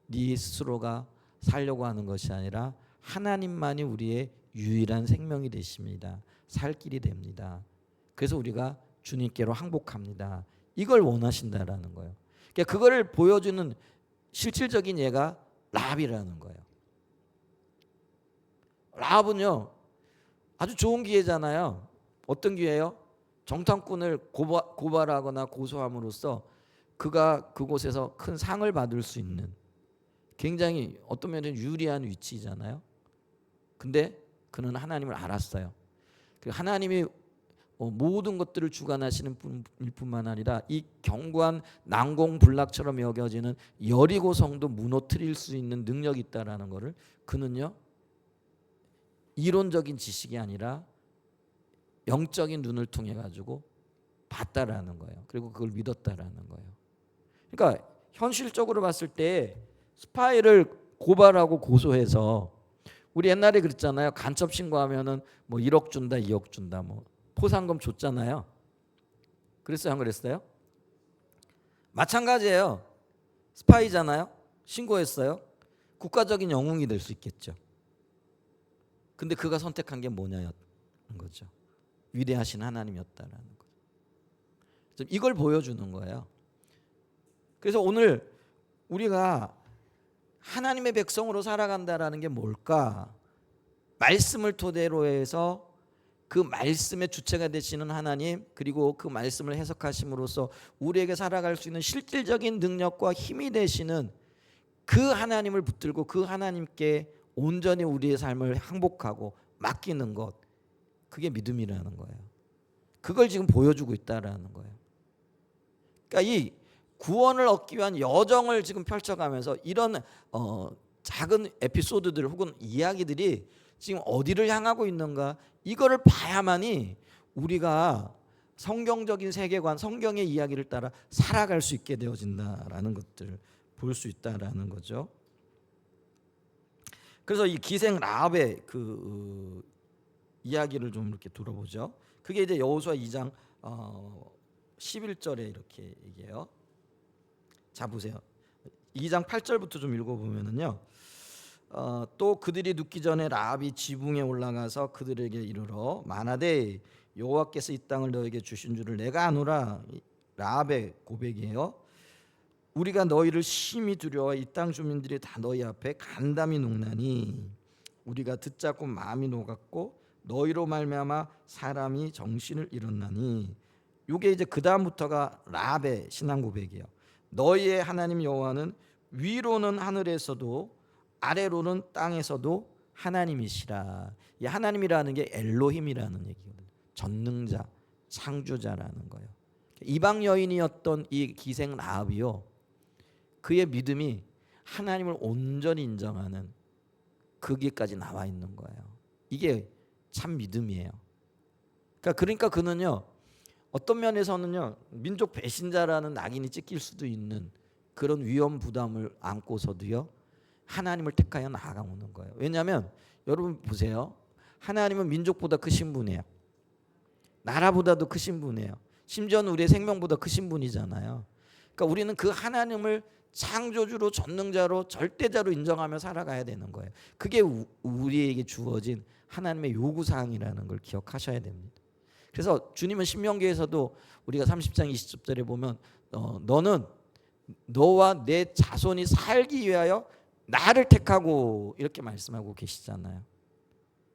네 스스로가 살려고 하는 것이 아니라 하나님만이 우리의 유일한 생명이 되십니다. 살 길이 됩니다. 그래서 우리가 주님께로 항복합니다. 이걸 원하신다라는 거예요. 그러니까 그거를 보여주는 실질적인 예가 라합이라는 거예요. 라합은요, 아주 좋은 기회잖아요. 어떤 기회예요? 정탐꾼을 고발하거나 고소함으로써 그가 그곳에서 큰 상을 받을 수 있는 굉장히 어떤 면에는 유리한 위치잖아요. 근데 그는 하나님을 알았어요. 하나님이 모든 것들을 주관하시는 분일 뿐만 아니라 이 견고한 난공불락처럼 여겨지는 여리고 성도 무너뜨릴 수 있는 능력이 있다라는 것을 그는요, 이론적인 지식이 아니라 영적인 눈을 통해 가지고 봤다라는 거예요. 그리고 그걸 믿었다라는 거예요. 그러니까 현실적으로 봤을 때 스파이를 고발하고 고소해서, 우리 옛날에 그랬잖아요. 간첩 신고하면은 뭐 1억 준다, 2억 준다, 뭐 포상금 줬잖아요. 그랬어요, 안 그랬어요? 마찬가지예요. 스파이잖아요. 신고했어요. 국가적인 영웅이 될 수 있겠죠. 근데 그가 선택한 게 뭐냐는 거죠. 위대하신 하나님이었다라는 거죠. 이걸 보여주는 거예요. 그래서 오늘 우리가 하나님의 백성으로 살아간다라는 게 뭘까? 말씀을 토대로 해서 그 말씀의 주체가 되시는 하나님, 그리고 그 말씀을 해석하심으로써 우리에게 살아갈 수 있는 실질적인 능력과 힘이 되시는 그 하나님을 붙들고 그 하나님께 온전히 우리의 삶을 항복하고 맡기는 것, 그게 믿음이라는 거예요. 그걸 지금 보여주고 있다라는 거예요. 그러니까 이 구원을 얻기 위한 여정을 지금 펼쳐가면서 이런 작은 에피소드들 혹은 이야기들이 지금 어디를 향하고 있는가, 이거를 봐야만이 우리가 성경적인 세계관, 성경의 이야기를 따라 살아갈 수 있게 되어진다라는 것들을 볼 수 있다라는 거죠. 그래서 이 기생 라합의 그 이야기를 좀 이렇게 들어보죠. 그게 이제 여호수아 2장 11절에 이렇게 얘기해요. 자 보세요. 2장 8절부터 좀 읽어보면은요. 또 그들이 눕기 전에 라합이 지붕에 올라가서 그들에게 이르러 말하되 여호와께서 이 땅을 너에게 주신 줄을 내가 아노라. 라합의 고백이에요. 우리가 너희를 심히 두려워 이 땅 주민들이 다 너희 앞에 간담이 녹나니 우리가 듣자고 마음이 녹았고 너희로 말미암아 사람이 정신을 잃었나니. 이게 이제 그 다음부터가 라합의 신앙 고백이에요. 너희의 하나님 여호와는 위로는 하늘에서도 아래로는 땅에서도 하나님이시라. 이 하나님이라는 게 엘로힘이라는 얘기거든요. 전능자, 창조자라는 거예요. 이방 여인이었던 이 기생 라합이요, 그의 믿음이 하나님을 온전히 인정하는 거기까지 나와 있는 거예요. 이게 참 믿음이에요. 그러니까 그는요, 어떤 면에서는요, 민족 배신자라는 낙인이 찍힐 수도 있는 그런 위험 부담을 안고서도요, 하나님을 택하여 나아가는 거예요. 왜냐하면 여러분 보세요. 하나님은 민족보다 크신 분이에요. 나라보다도 크신 분이에요. 심지어는 우리의 생명보다 크신 분이잖아요. 그러니까 우리는 그 하나님을 창조주로, 전능자로, 절대자로 인정하며 살아가야 되는 거예요. 그게 우리에게 주어진 하나님의 요구사항이라는 걸 기억하셔야 됩니다. 그래서 주님은 신명기에서도 우리가 30장 20절에 보면 너는 너와 내 자손이 살기 위하여 나를 택하고 이렇게 말씀하고 계시잖아요.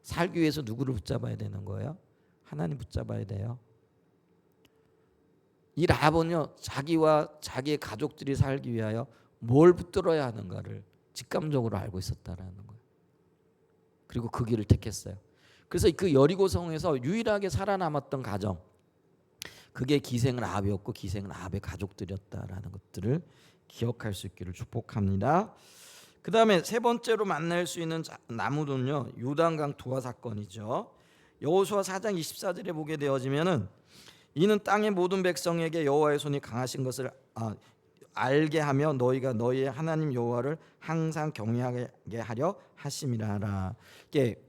살기 위해서 누구를 붙잡아야 되는 거예요? 하나님 붙잡아야 돼요. 이 라합은요, 자기와 자기의 가족들이 살기 위하여 뭘 붙들어야 하는가를 직감적으로 알고 있었다라는 거예요. 그리고 그 길을 택했어요. 그래서 그 여리고성에서 유일하게 살아남았던 가정, 그게 기생 라합이었고 기생 라합의 가족들이었다라는 것들을 기억할 수 있기를 축복합니다. 그 다음에 세 번째로 만날 수 있는 나무는요, 요단강 투하 사건이죠. 여호수아 4장 24절에 보게 되어지면은 이는 땅의 모든 백성에게 여호와의 손이 강하신 것을 알게 하며 너희가 너희의 하나님 여호와를 항상 경외하게 하려 하심이라. 이게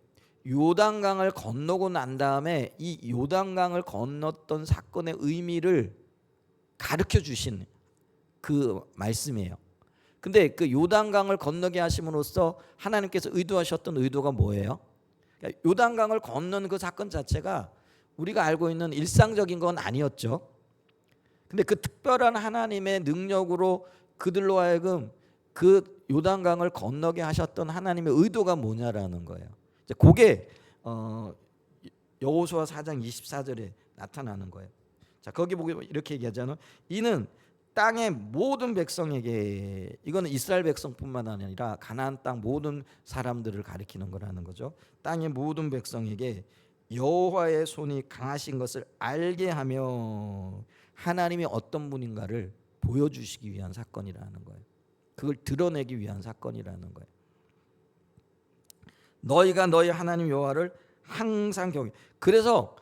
요단강을 건너고 난 다음에 이 요단강을 건넜던 사건의 의미를 가르쳐 주신 그 말씀이에요. 근데 그 요단강을 건너게 하심으로써 하나님께서 의도하셨던 의도가 뭐예요? 그러니까 요단강을 건너는 그 사건 자체가 우리가 알고 있는 일상적인 건 아니었죠. 근데 그 특별한 하나님의 능력으로 그들로 하여금 그 요단강을 건너게 하셨던 하나님의 의도가 뭐냐라는 거예요. 이제 그게 여호수아 4장 24절에 나타나는 거예요. 자, 거기 보기 이렇게 얘기하잖아요. 이는 땅의 모든 백성에게, 이거는 이스라엘 백성뿐만 아니라 가나안 땅 모든 사람들을 가리키는 거라는 거죠. 땅의 모든 백성에게 여호와의 손이 강하신 것을 알게 하며 하나님이 어떤 분인가를 보여주시기 위한 사건이라는 거예요. 그걸 드러내기 위한 사건이라는 거예요. 너희가 너희 하나님 여호와를 항상 경외. 그래서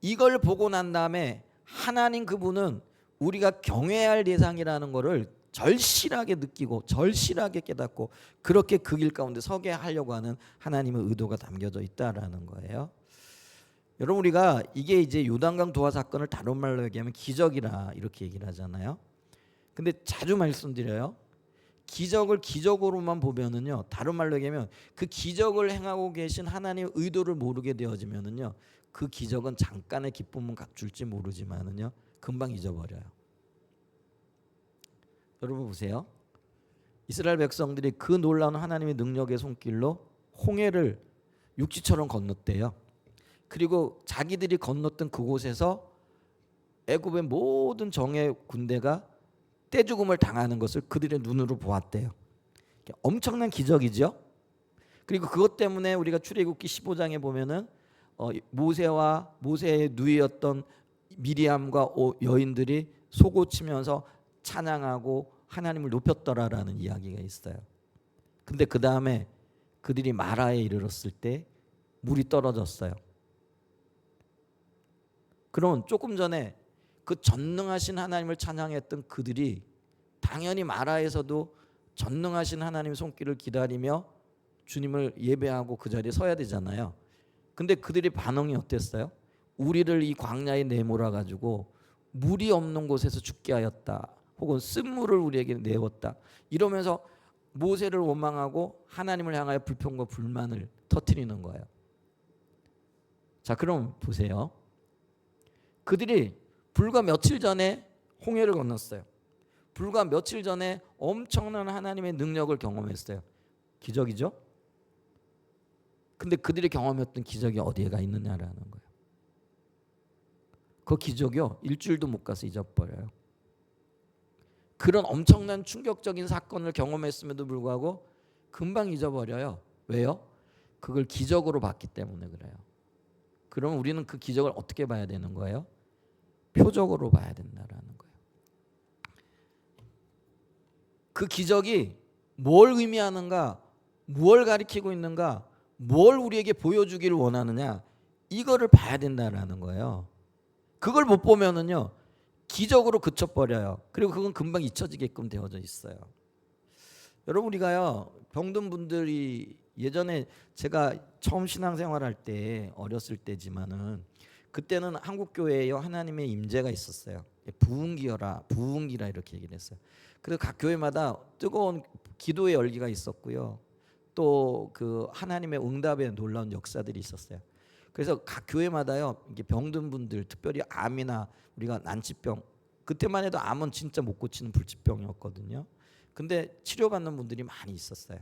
이걸 보고 난 다음에 하나님 그분은 우리가 경외할 대상이라는 것을 절실하게 느끼고 절실하게 깨닫고 그렇게 그 길 가운데 서게 하려고 하는 하나님의 의도가 담겨져 있다라는 거예요. 여러분, 우리가 이게 이제 요단강 도하 사건을 다른 말로 얘기하면 기적이라 이렇게 얘기를 하잖아요. 근데 자주 말씀드려요. 기적을 기적으로만 보면은요, 다른 말로 얘기하면 그 기적을 행하고 계신 하나님의 의도를 모르게 되어지면은요, 그 기적은 잠깐의 기쁨은 줄지 모르지만은요, 금방 잊어버려요. 여러분 보세요. 이스라엘 백성들이 그 놀라운 하나님의 능력의 손길로 홍해를 육지처럼 건넜대요. 그리고 자기들이 건넜던 그곳에서 애굽의 모든 정예 군대가 떼죽음을 당하는 것을 그들의 눈으로 보았대요. 엄청난 기적이죠. 그리고 그것 때문에 우리가 출애굽기 15장에 보면은 모세와 모세의 누이였던 미리암과 여인들이 솟구치면서 찬양하고 하나님을 높였더라라는 이야기가 있어요. 근데 그 다음에 그들이 마라에 이르렀을 때 물이 떨어졌어요. 그러면 조금 전에 그 전능하신 하나님을 찬양했던 그들이 당연히 마라에서도 전능하신 하나님의 손길을 기다리며 주님을 예배하고 그 자리에 서야 되잖아요. 근데 그들의 반응이 어땠어요? 우리를 이 광야에 내몰아 가지고 물이 없는 곳에서 죽게 하였다. 혹은 쓴물을 우리에게 내었다. 이러면서 모세를 원망하고 하나님을 향하여 불평과 불만을 터뜨리는 거예요. 자, 그럼 보세요. 그들이 불과 며칠 전에 홍해를 건넜어요. 불과 며칠 전에 엄청난 하나님의 능력을 경험했어요. 기적이죠? 근데 그들이 경험했던 기적이 어디에가 있느냐라는 거예요. 그 기적이요, 일주일도 못 가서 잊어버려요. 그런 엄청난 충격적인 사건을 경험했음에도 불구하고 금방 잊어버려요. 왜요? 그걸 기적으로 봤기 때문에 그래요. 그럼 우리는 그 기적을 어떻게 봐야 되는 거예요? 표적으로 봐야 된다라는 거예요. 그 기적이 뭘 의미하는가, 뭘 가리키고 있는가, 뭘 우리에게 보여주기를 원하느냐, 이거를 봐야 된다라는 거예요. 그걸 못 보면은요, 기적으로 그쳐버려요. 그리고 그건 금방 잊혀지게끔 되어져 있어요. 여러분, 우리가요, 병든 분들이 예전에 제가 처음 신앙생활할 때, 어렸을 때지만은 그때는 한국 교회에 하나님의 임재가 있었어요. 부흥기라 이렇게 얘기를 했어요. 그래서 각 교회마다 뜨거운 기도의 열기가 있었고요. 또 그 하나님의 응답의 놀라운 역사들이 있었어요. 그래서 각 교회마다요, 이게 병든 분들, 특별히 암이나 우리가 난치병, 그때만 해도 암은 진짜 못 고치는 불치병이었거든요. 근데 치료받는 분들이 많이 있었어요.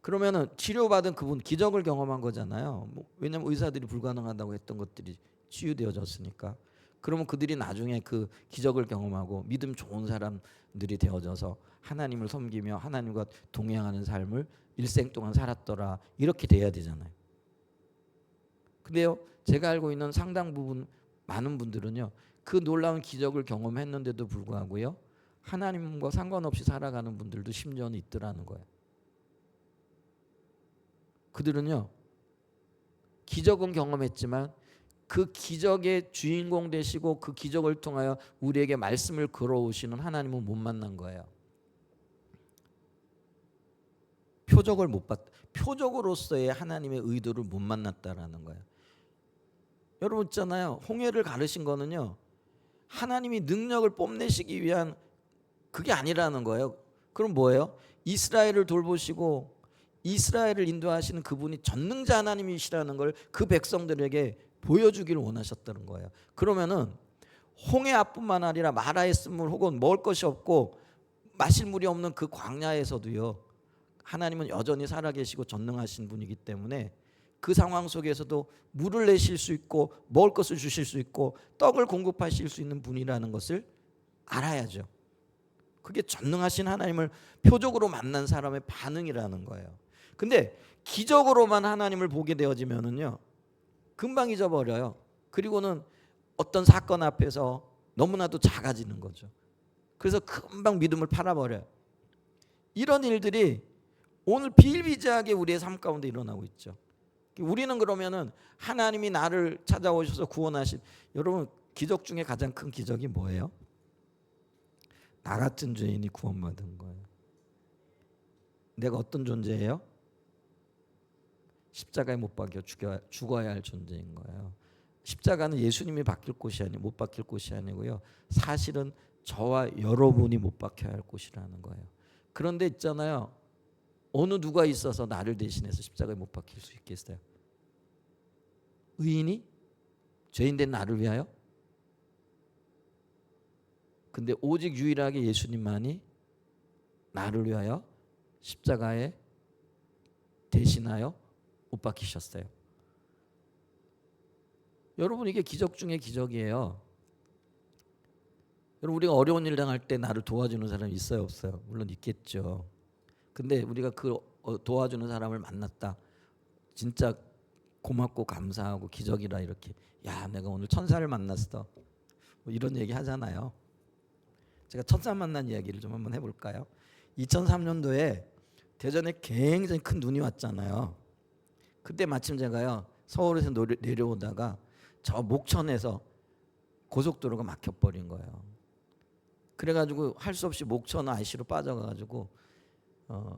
그러면은 치료받은 그분 기적을 경험한 거잖아요. 왜냐하면 의사들이 불가능하다고 했던 것들이 치유되어졌으니까. 그러면 그들이 나중에 그 기적을 경험하고 믿음 좋은 사람들이 되어져서 하나님을 섬기며 하나님과 동행하는 삶을 일생 동안 살았더라, 이렇게 돼야 되잖아요. 근데요, 제가 알고 있는 상당 부분 많은 분들은요, 그 놀라운 기적을 경험했는데도 불구하고요, 하나님과 상관없이 살아가는 분들도 심지어는 있더라는 거예요. 그들은요, 기적은 경험했지만 그 기적의 주인공 되시고 그 기적을 통하여 우리에게 말씀을 걸어오시는 하나님은 못 만난 거예요. 표적을 못 봤, 표적으로서의 하나님의 의도를 못 만났다라는 거예요. 여러분 있잖아요, 홍해를 가르신 거는요, 하나님이 능력을 뽐내시기 위한 그게 아니라는 거예요. 그럼 뭐예요? 이스라엘을 돌보시고 이스라엘을 인도하시는 그분이 전능자 하나님이시라는 걸 그 백성들에게 보여주기를 원하셨다는 거예요. 그러면은 홍해 앞뿐만 아니라 마라의 쓴물 혹은 먹을 것이 없고 마실 물이 없는 그 광야에서도요, 하나님은 여전히 살아계시고 전능하신 분이기 때문에 그 상황 속에서도 물을 내실 수 있고 먹을 것을 주실 수 있고 떡을 공급하실 수 있는 분이라는 것을 알아야죠. 그게 전능하신 하나님을 표적으로 만난 사람의 반응이라는 거예요. 근데 기적으로만 하나님을 보게 되어지면은요, 금방 잊어버려요. 그리고는 어떤 사건 앞에서 너무나도 작아지는 거죠. 그래서 금방 믿음을 팔아버려요. 이런 일들이 오늘 비일비재하게 우리의 삶 가운데 일어나고 있죠. 우리는 그러면은 하나님이 나를 찾아오셔서 구원하신, 여러분 기적 중에 가장 큰 기적이 뭐예요? 나 같은 죄인이 구원받은 거예요. 내가 어떤 존재예요? 십자가에 못 박혀 죽어야 할 존재인 거예요. 십자가는 예수님이 박힐 곳이 아니, 못 박힐 곳이 아니고요, 사실은 저와 여러분이 못 박혀야 할 곳이라는 거예요. 그런데 있잖아요, 어느 누가 있어서 나를 대신해서 십자가에 못 박힐 수 있겠어요? 의인이? 죄인된 나를 위하여? 근데 오직 유일하게 예수님만이 나를 위하여 십자가에 대신하여 못 박히셨어요. 여러분, 이게 기적 중에 기적이에요. 여러분, 우리가 어려운 일 당할 때 나를 도와주는 사람이 있어요, 없어요? 물론 있겠죠. 근데 우리가 그 도와주는 사람을 만났다, 진짜 고맙고 감사하고 기적이라 이렇게, 야 내가 오늘 천사를 만났어, 뭐 이런 얘기 하잖아요. 제가 천사 만난 이야기를 좀 한번 해볼까요? 2003년도에 대전에 굉장히 큰 눈이 왔잖아요. 그때 마침 제가요 서울에서 내려오다가 저 목천에서 고속도로가 막혀버린 거예요. 그래가지고 할 수 없이 목천 IC로 빠져가지고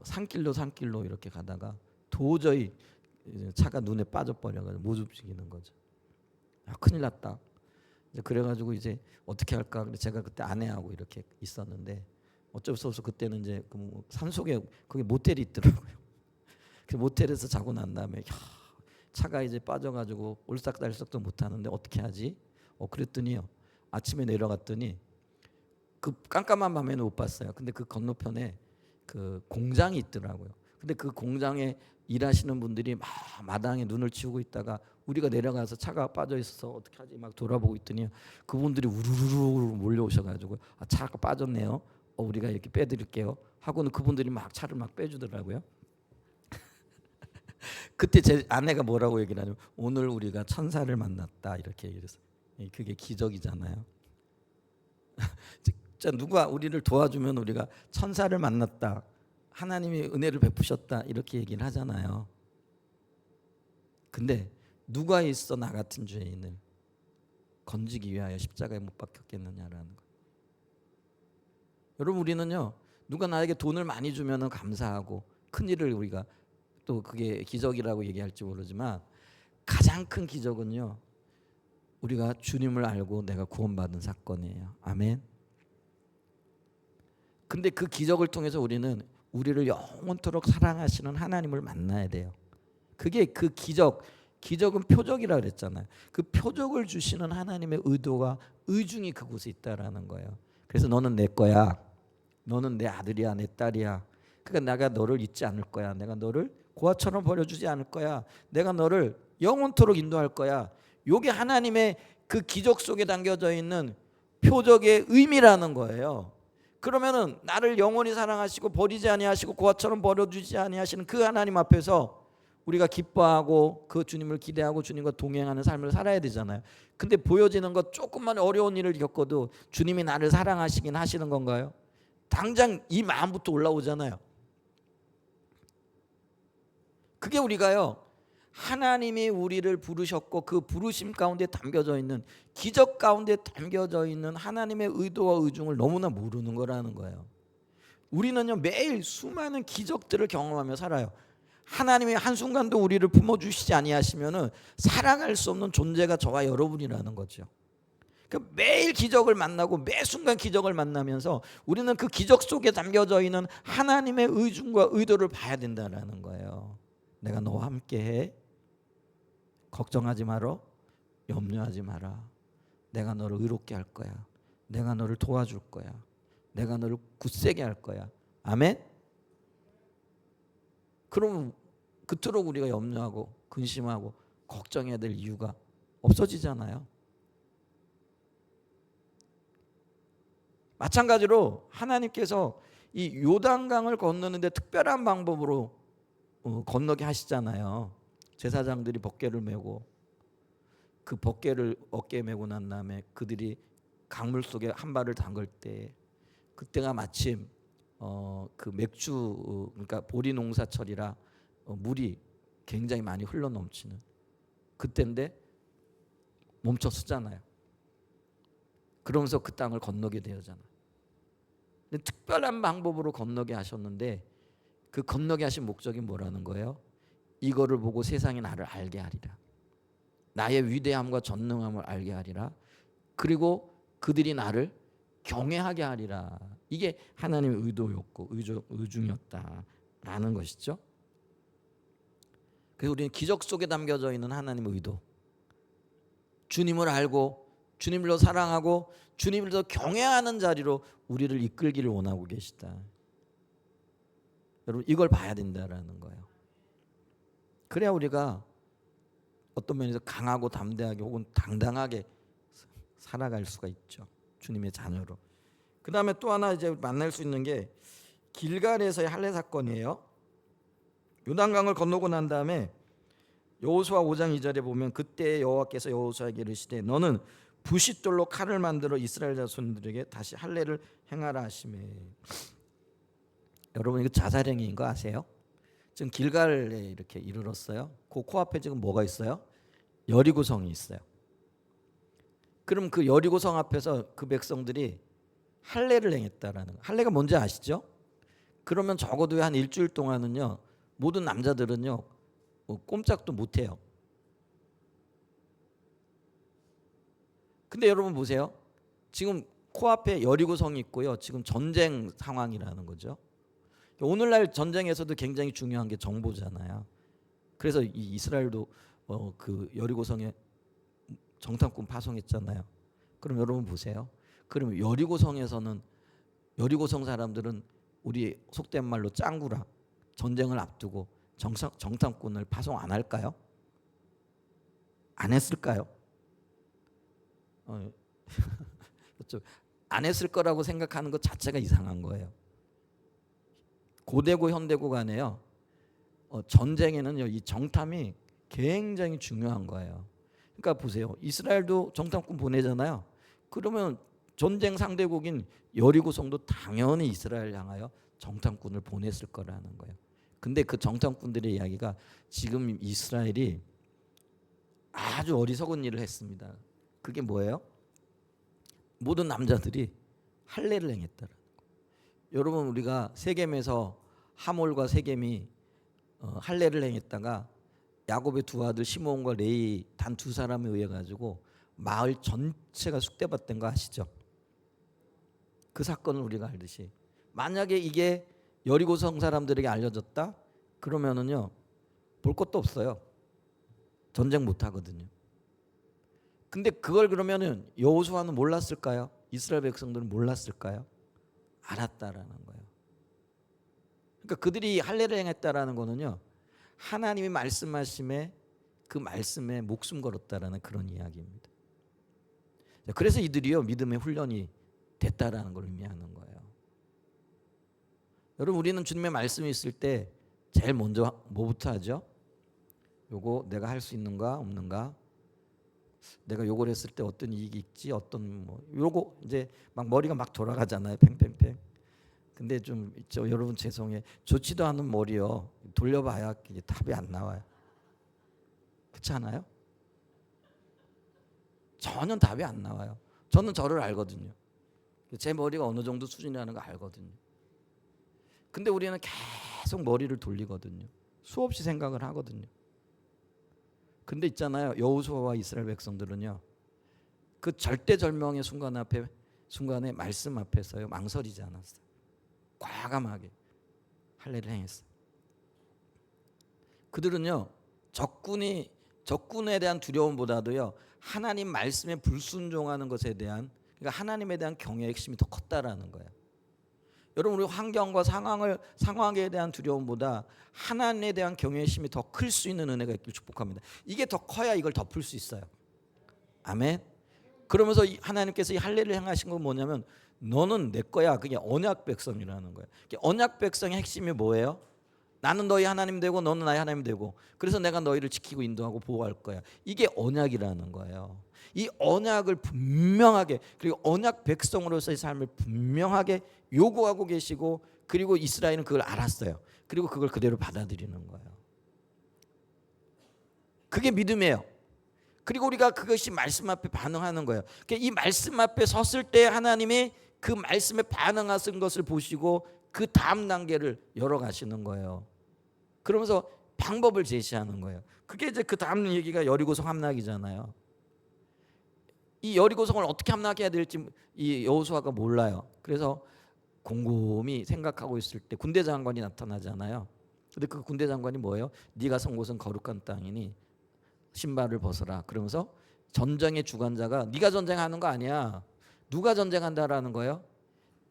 산길로 이렇게 가다가 도저히 차가 눈에 빠져버려가지고 못 움직이는 거죠. 큰일 났다. 이제 그래가지고 이제 어떻게 할까? 근데 제가 그때 아내하고 이렇게 있었는데 어쩔 수 없어 그때는 이제 그 산속에 거기 모텔이 있더라고요. 그 모텔에서 자고 난 다음에 차가 이제 빠져가지고 올싹달싹도 못하는데 어떻게 하지? 그랬더니요 아침에 내려갔더니 그 깜깜한 밤에는 못 봤어요. 근데 그 건너편에 그 공장이 있더라고요. 근데 그 공장에 일하시는 분들이 막 마당에 눈을 치우고 있다가 우리가 내려가서 차가 빠져 있어서 어떻게 하지 막 돌아보고 있더니 그분들이 우르르르 몰려오셔가지고 차가 빠졌네요. 우리가 이렇게 빼드릴게요. 하고는 그분들이 막 차를 막 빼주더라고요. 그때 제 아내가 뭐라고 얘기를 하냐면 오늘 우리가 천사를 만났다 이렇게 얘기했어요. 그게 기적이잖아요. 자, 누가 우리를 도와주면 우리가 천사를 만났다, 하나님이 은혜를 베푸셨다 이렇게 얘기를 하잖아요. 근데 누가 있어 나 같은 죄인을 건지기 위하여 십자가에 못 박혔겠느냐라는 거예요. 여러분 우리는요 누가 나에게 돈을 많이 주면 감사하고 큰 일을 우리가 또 그게 기적이라고 얘기할지 모르지만 가장 큰 기적은요 우리가 주님을 알고 내가 구원받은 사건이에요. 아멘. 근데 그 기적을 통해서 우리는 우리를 영원토록 사랑하시는 하나님을 만나야 돼요. 그게 그 기적은 표적이라 그랬잖아요. 그 표적을 주시는 하나님의 의도와 의중이 그곳에 있다라는 거예요. 그래서 너는 내 거야. 너는 내 아들이야, 내 딸이야. 그러니까 내가 너를 잊지 않을 거야. 내가 너를 고아처럼 버려주지 않을 거야. 내가 너를 영원토록 인도할 거야. 이게 하나님의 그 기적 속에 담겨져 있는 표적의 의미라는 거예요. 그러면은 나를 영원히 사랑하시고 버리지 아니하시고 고아처럼 버려주지 아니하시는 그 하나님 앞에서 우리가 기뻐하고 그 주님을 기대하고 주님과 동행하는 삶을 살아야 되잖아요. 근데 보여지는 것 조금만 어려운 일을 겪어도 주님이 나를 사랑하시긴 하시는 건가요? 당장 이 마음부터 올라오잖아요. 그게 우리가요 하나님이 우리를 부르셨고 그 부르심 가운데 담겨져 있는 기적 가운데 담겨져 있는 하나님의 의도와 의중을 너무나 모르는 거라는 거예요. 우리는요 매일 수많은 기적들을 경험하며 살아요. 하나님이 한순간도 우리를 품어주시지 아니하시면은 살아갈 수 없는 존재가 저와 여러분이라는 거죠. 그러니까 매일 기적을 만나고 매 순간 기적을 만나면서 우리는 그 기적 속에 담겨져 있는 하나님의 의중과 의도를 봐야 된다는 거예요. 내가 너와 함께해. 걱정하지 마라. 염려하지 마라. 내가 너를 의롭게 할 거야. 내가 너를 도와줄 거야. 내가 너를 굳세게 할 거야. 아멘. 그러면 그토록 우리가 염려하고 근심하고 걱정해야 될 이유가 없어지잖아요. 마찬가지로 하나님께서 이 요단강을 건너는데 특별한 방법으로 건너게 하시잖아요. 제사장들이 벗개를 메고 그 벗개를 어깨에 메고 난 다음에 그들이 강물 속에 한 발을 담글 때 그때가 마침 그 맥주 그러니까 보리 농사철이라 물이 굉장히 많이 흘러 넘치는 그때인데 멈춰 서잖아요. 그러면서 그 땅을 건너게 되잖아요. 근데 특별한 방법으로 건너게 하셨는데 그 건너게 하신 목적이 뭐라는 거예요? 이거를 보고 세상이 나를 알게 하리라. 나의 위대함과 전능함을 알게 하리라. 그리고 그들이 나를 경외하게 하리라. 이게 하나님의 의도였고 의중이었다라는 것이죠. 그래서 우리는 기적 속에 담겨져 있는 하나님의 의도, 주님을 알고 주님을 사랑하고 주님을 더 경외하는 자리로 우리를 이끌기를 원하고 계시다. 여러분 이걸 봐야 된다라는 거예요. 그래야 우리가 어떤 면에서 강하고 담대하게 혹은 당당하게 살아갈 수가 있죠. 주님의 자녀로. 그 다음에 또 하나 이제 만날 수 있는 게 길갈에서의 할례 사건이에요. 요단강을 건너고 난 다음에 여호수아 5장 2절에 보면 그때 여호와께서 여호수아에게 이르시되 너는 부싯돌로 칼을 만들어 이스라엘 자손들에게 다시 할례를 행하라 하시매. 여러분 이거 자살행위인 거 아세요? 지금 길갈에 이렇게 이르렀어요. 그 코앞에 지금 뭐가 있어요? 여리고성이 있어요. 그럼 그 여리고성 앞에서 그 백성들이 할례를 행했다라는 거. 할례가 뭔지 아시죠? 그러면 적어도 한 일주일 동안은요, 모든 남자들은요 뭐 꼼짝도 못해요. 근데 여러분 보세요. 지금 코앞에 여리고성이 있고요. 지금 전쟁 상황이라는 거죠. 오늘날 전쟁에서도 굉장히 중요한 게 정보잖아요. 그래서 이 이스라엘도 그 여리고성에 정탐꾼 파송했잖아요. 그럼 여러분 보세요. 그럼 여리고성에서는 여리고성 사람들은 우리 속된 말로 짱구라 전쟁을 앞두고 정탐꾼을 파송 안 할까요? 안 했을까요? 안 했을 거라고 생각하는 것 자체가 이상한 거예요. 고대고 현대고 간에요. 전쟁에는요 이 정탐이 굉장히 중요한 거예요. 그러니까 보세요. 이스라엘도 정탐꾼 보내잖아요. 그러면 전쟁 상대국인 여리고성도 당연히 이스라엘 향하여 정탐꾼을 보냈을 거라는 거예요. 근데 그 정탐꾼들의 이야기가 지금 이스라엘이 아주 어리석은 일을 했습니다. 그게 뭐예요? 모든 남자들이 할례를 행했다라는 거예요. 여러분 우리가 세겜에서 하몰과 세겜이 할례를 행했다가 야곱의 두 아들 시므온과 레위 단 두 사람에 의해 가지고 마을 전체가 쑥대밭된 거 아시죠? 그 사건을 우리가 알듯이 만약에 이게 여리고성 사람들에게 알려졌다 그러면은요 볼 것도 없어요. 전쟁 못 하거든요. 근데 그걸 그러면은 여호수아는 몰랐을까요? 이스라엘 백성들은 몰랐을까요? 알았다라는 거예요. 그러니까 그들이 할례를 행했다라는 거는요 하나님이 말씀하심에 그 말씀에 목숨 걸었다라는 그런 이야기입니다. 그래서 이들이요 믿음의 훈련이 됐다라는 걸 의미하는 거예요. 여러분 우리는 주님의 말씀이 있을 때 제일 먼저 뭐부터 하죠? 요거 내가 할 수 있는가 없는가? 내가 요걸 했을 때 어떤 이익이 있지? 어떤 뭐 요거 이제 막 머리가 막 돌아가잖아요. 팽팽팽. 근데 좀 있죠. 여러분 죄송해. 좋지도 않은 머리요. 돌려봐야 이게 답이 안 나와요. 그렇지 않아요? 전혀 답이 안 나와요. 저는 저를 알거든요. 제 머리가 어느 정도 수준이라는 거 알거든요. 근데 우리는 계속 머리를 돌리거든요. 수없이 생각을 하거든요. 근데 있잖아요. 여호수아와 이스라엘 백성들은요. 그 절대절명의 순간에 말씀 앞에서요. 망설이지 않았어요. 과감하게 할례를 행했어요. 그들은요. 적군에 대한 두려움보다도요. 하나님 말씀에 불순종하는 것에 대한 그러니까 하나님에 대한 경외의 핵심이 더 컸다라는 거예요. 여러분 우리 환경과 상황에 대한 두려움보다 하나님에 대한 경외의 심이 더 클 수 있는 은혜가 있길 축복합니다. 이게 더 커야 이걸 덮을 수 있어요. 아멘. 그러면서 하나님께서 이 할례를 행하신 건 뭐냐면 너는 내 거야. 그게 언약 백성이라는 거예요. 언약 백성의 핵심이 뭐예요? 나는 너희 하나님 되고 너는 나의 하나님 되고 그래서 내가 너희를 지키고 인도하고 보호할 거야. 이게 언약이라는 거예요. 이 언약을 분명하게 그리고 언약 백성으로서의 삶을 분명하게 요구하고 계시고 그리고 이스라엘은 그걸 알았어요. 그리고 그걸 그대로 받아들이는 거예요. 그게 믿음이에요. 그리고 우리가 그것이 말씀 앞에 반응하는 거예요. 이 말씀 앞에 섰을 때 하나님이 그 말씀에 반응하신 것을 보시고 그 다음 단계를 열어가시는 거예요. 그러면서 방법을 제시하는 거예요. 그게 이제 그 다음 얘기가 여리고성 함락이잖아요. 이 여리고성을 어떻게 함락해야 될지 이 여호수아가 몰라요. 그래서 곰곰이 생각하고 있을 때 군대 장관이 나타나잖아요. 근데 그 군대 장관이 뭐예요? 네가 선 곳은 거룩한 땅이니 신발을 벗어라. 그러면서 전쟁의 주관자가 네가 전쟁하는 거 아니야. 누가 전쟁한다라는 거예요?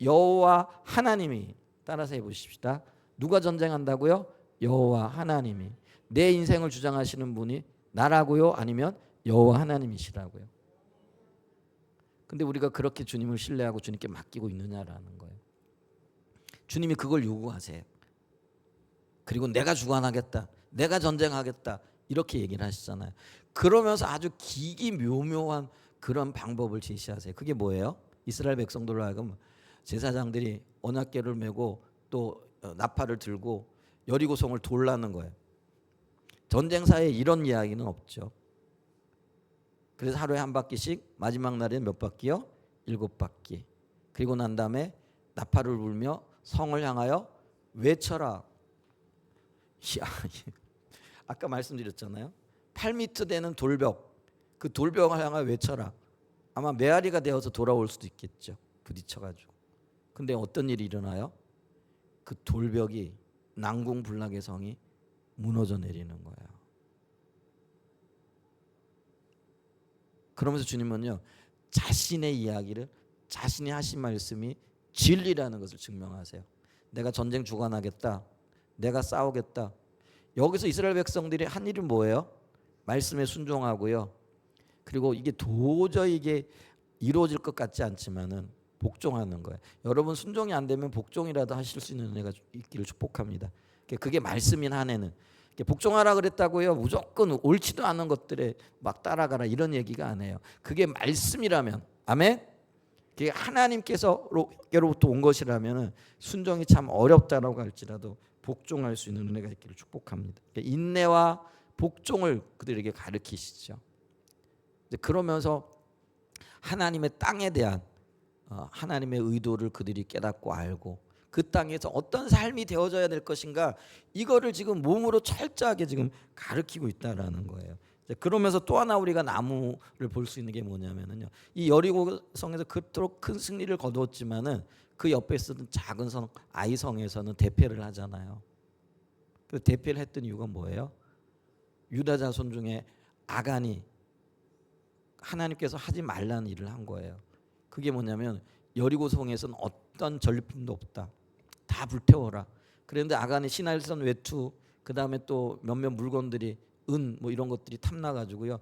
여호와 하나님이. 따라서 해보십시다. 누가 전쟁한다고요? 여호와 하나님이. 내 인생을 주장하시는 분이 나라고요? 아니면 여호와 하나님이시라고요? 근데 우리가 그렇게 주님을 신뢰하고 주님께 맡기고 있느냐라는 거예요. 주님이 그걸 요구하세요. 그리고 내가 주관하겠다. 내가 전쟁하겠다. 이렇게 얘기를 하시잖아요. 그러면서 아주 기기묘묘한 그런 방법을 제시하세요. 그게 뭐예요? 이스라엘 백성들로 하여금 제사장들이 언약궤를 메고 또 나팔을 들고 여리고성을 돌라는 거예요. 전쟁사에 이런 이야기는 없죠. 그래서 하루에 한 바퀴씩, 마지막 날에는 몇 바퀴요? 7바퀴. 그리고 난 다음에 나팔을 불며 성을 향하여 외쳐라. 아까 말씀드렸잖아요. 8m 되는 돌벽, 그 돌벽을 향하여 외쳐라. 아마 메아리가 되어서 돌아올 수도 있겠죠. 부딪혀가지고. 근데 어떤 일이 일어나요? 그 돌벽이, 난공불락의 성이 무너져 내리는 거예요. 그러면서 주님은요, 자신의 이야기를, 자신이 하신 말씀이 진리라는 것을 증명하세요. 내가 전쟁 주관하겠다, 내가 싸우겠다. 여기서 이스라엘 백성들이 한 일은 뭐예요? 말씀에 순종하고요. 그리고 이게 도저히 이게 이루어질 것 같지 않지만은 복종하는 거예요. 여러분 순종이 안 되면 복종이라도 하실 수 있는 은혜가 있기를 축복합니다. 그게 말씀인 한에는 복종하라 그랬다고요. 무조건 옳지도 않은 것들에 막 따라가라 이런 얘기가 아니에요. 그게 말씀이라면, 아멘. 그게 하나님께서로부터 온 것이라면 순종이 참 어렵다라고 할지라도 복종할 수 있는 은혜가 있기를 축복합니다. 인내와 복종을 그들에게 가르치시죠. 그러면서 하나님의 땅에 대한 하나님의 의도를 그들이 깨닫고 알고 그 땅에서 어떤 삶이 되어져야 될 것인가, 이거를 지금 몸으로 철저하게 지금 가르치고 있다라는 거예요. 그러면서 또 하나 우리가 나무를 볼 수 있는 게 뭐냐면요, 이 여리고성에서 그토록 큰 승리를 거두었지만은 그 옆에 있었던 작은 성 아이성에서는 대패를 하잖아요. 그 대패를 했던 이유가 뭐예요? 유다 자손 중에 아간이 하나님께서 하지 말라는 일을 한 거예요. 그게 뭐냐면 여리고성에서는 어떤 전리품도 없다, 다 불태워라. 그런데 아간이 시날선 외투, 그 다음에 또 몇몇 물건들이 은 뭐 이런 것들이 탐나가지고요,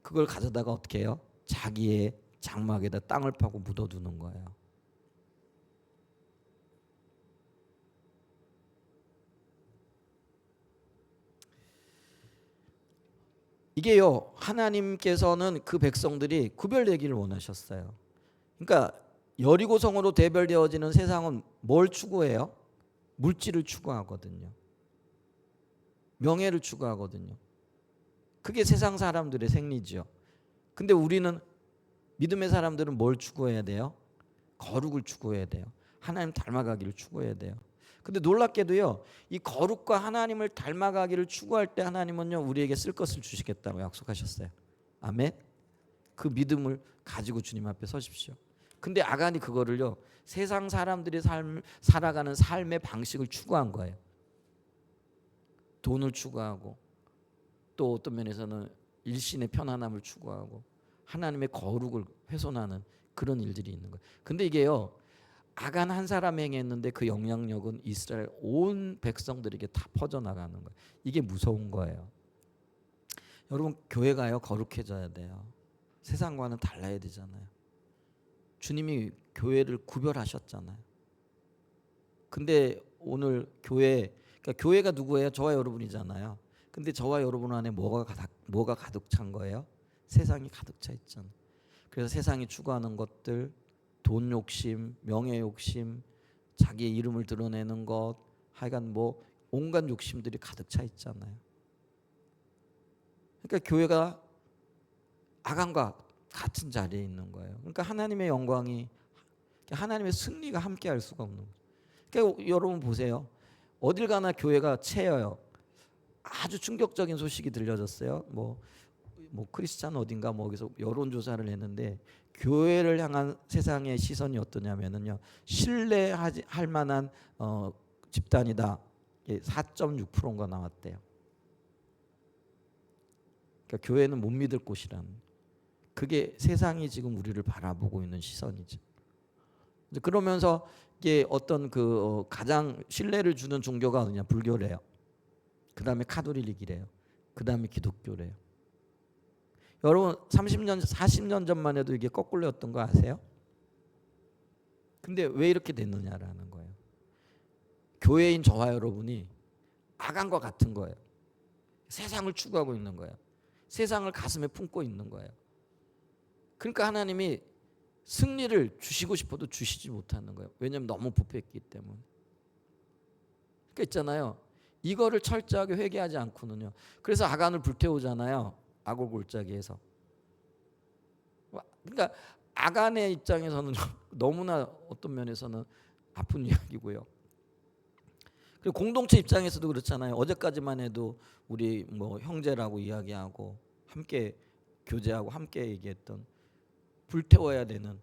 그걸 가져다가 어떻게 해요? 자기의 장막에다 땅을 파고 묻어두는 거예요. 이게요, 하나님께서는 그 백성들이 구별되기를 원하셨어요. 그러니까 여리고성으로 대별되어지는 세상은 뭘 추구해요? 물질을 추구하거든요. 명예를 추구하거든요. 그게 세상 사람들의 생리죠. 근데 우리는, 믿음의 사람들은 뭘 추구해야 돼요? 거룩을 추구해야 돼요. 하나님 닮아가기를 추구해야 돼요. 근데 놀랍게도요, 이 거룩과 하나님을 닮아가기를 추구할 때 하나님은요, 우리에게 쓸 것을 주시겠다고 약속하셨어요. 아멘. 그 믿음을 가지고 주님 앞에 서십시오. 근데 아간이 그거를요, 세상 사람들이 살아가는 삶의 방식을 추구한 거예요. 돈을 추구하고, 또 어떤 면에서는 일신의 편안함을 추구하고 하나님의 거룩을 훼손하는 그런 일들이 있는 거예요. 근데 이게요, 아간 한 사람이 행했는데 그 영향력은 이스라엘 온 백성들에게 다 퍼져나가는 거예요. 이게 무서운 거예요. 여러분, 교회가요, 거룩해져야 돼요. 세상과는 달라야 되잖아요. 주님이 교회를 구별하셨잖아요. 근데 오늘 그러니까 교회가 누구예요? 저와 여러분이잖아요. 근데 저와 여러분 안에 뭐가 가득 찬 거예요? 세상이 가득 차 있잖아요. 그래서 세상이 추구하는 것들, 돈 욕심, 명예 욕심, 자기의 이름을 드러내는 것, 하여간 뭐 온갖 욕심들이 가득 차 있잖아요. 그러니까 교회가 아간과 같은 자리에 있는 거예요. 그러니까 하나님의 영광이, 하나님의 승리가 함께할 수가 없는 거예요. 그러니까 여러분 보세요. 어딜 가나 교회가 채여요. 아주 충격적인 소식이 들려졌어요. 뭐 크리스찬 어딘가 거기서 여론조사를 했는데 교회를 향한 세상의 시선이 어떠냐면요, 신뢰할 만한 집단이다. 4.6%가 나왔대요. 그러니까 교회는 못 믿을 곳이라는, 그게 세상이 지금 우리를 바라보고 있는 시선이죠. 그러면서 이게 어떤 가장 신뢰를 주는 종교가 어디냐? 불교래요. 그 다음에 카톨릭이래요. 그 다음에 기독교래요. 여러분 30년 40년 전만 해도 이게 거꾸로였던 거 아세요? 근데 왜 이렇게 됐느냐라는 거예요. 교회인 저와 여러분이 아간과 같은 거예요. 세상을 추구하고 있는 거예요. 세상을 가슴에 품고 있는 거예요. 그러니까 하나님이 승리를 주시고 싶어도 주시지 못하는 거예요. 왜냐하면 너무 부패했기 때문에. 그러니까 있잖아요, 이거를 철저하게 회개하지 않고는요. 그래서 아간을 불태우잖아요. 아골 골짜기에서. 그러니까 아간의 입장에서는 너무나 어떤 면에서는 아픈 이야기고요. 그리고 공동체 입장에서도 그렇잖아요. 어제까지만 해도 우리 뭐 형제라고 이야기하고 함께 교제하고 함께 얘기했던, 불태워야 되는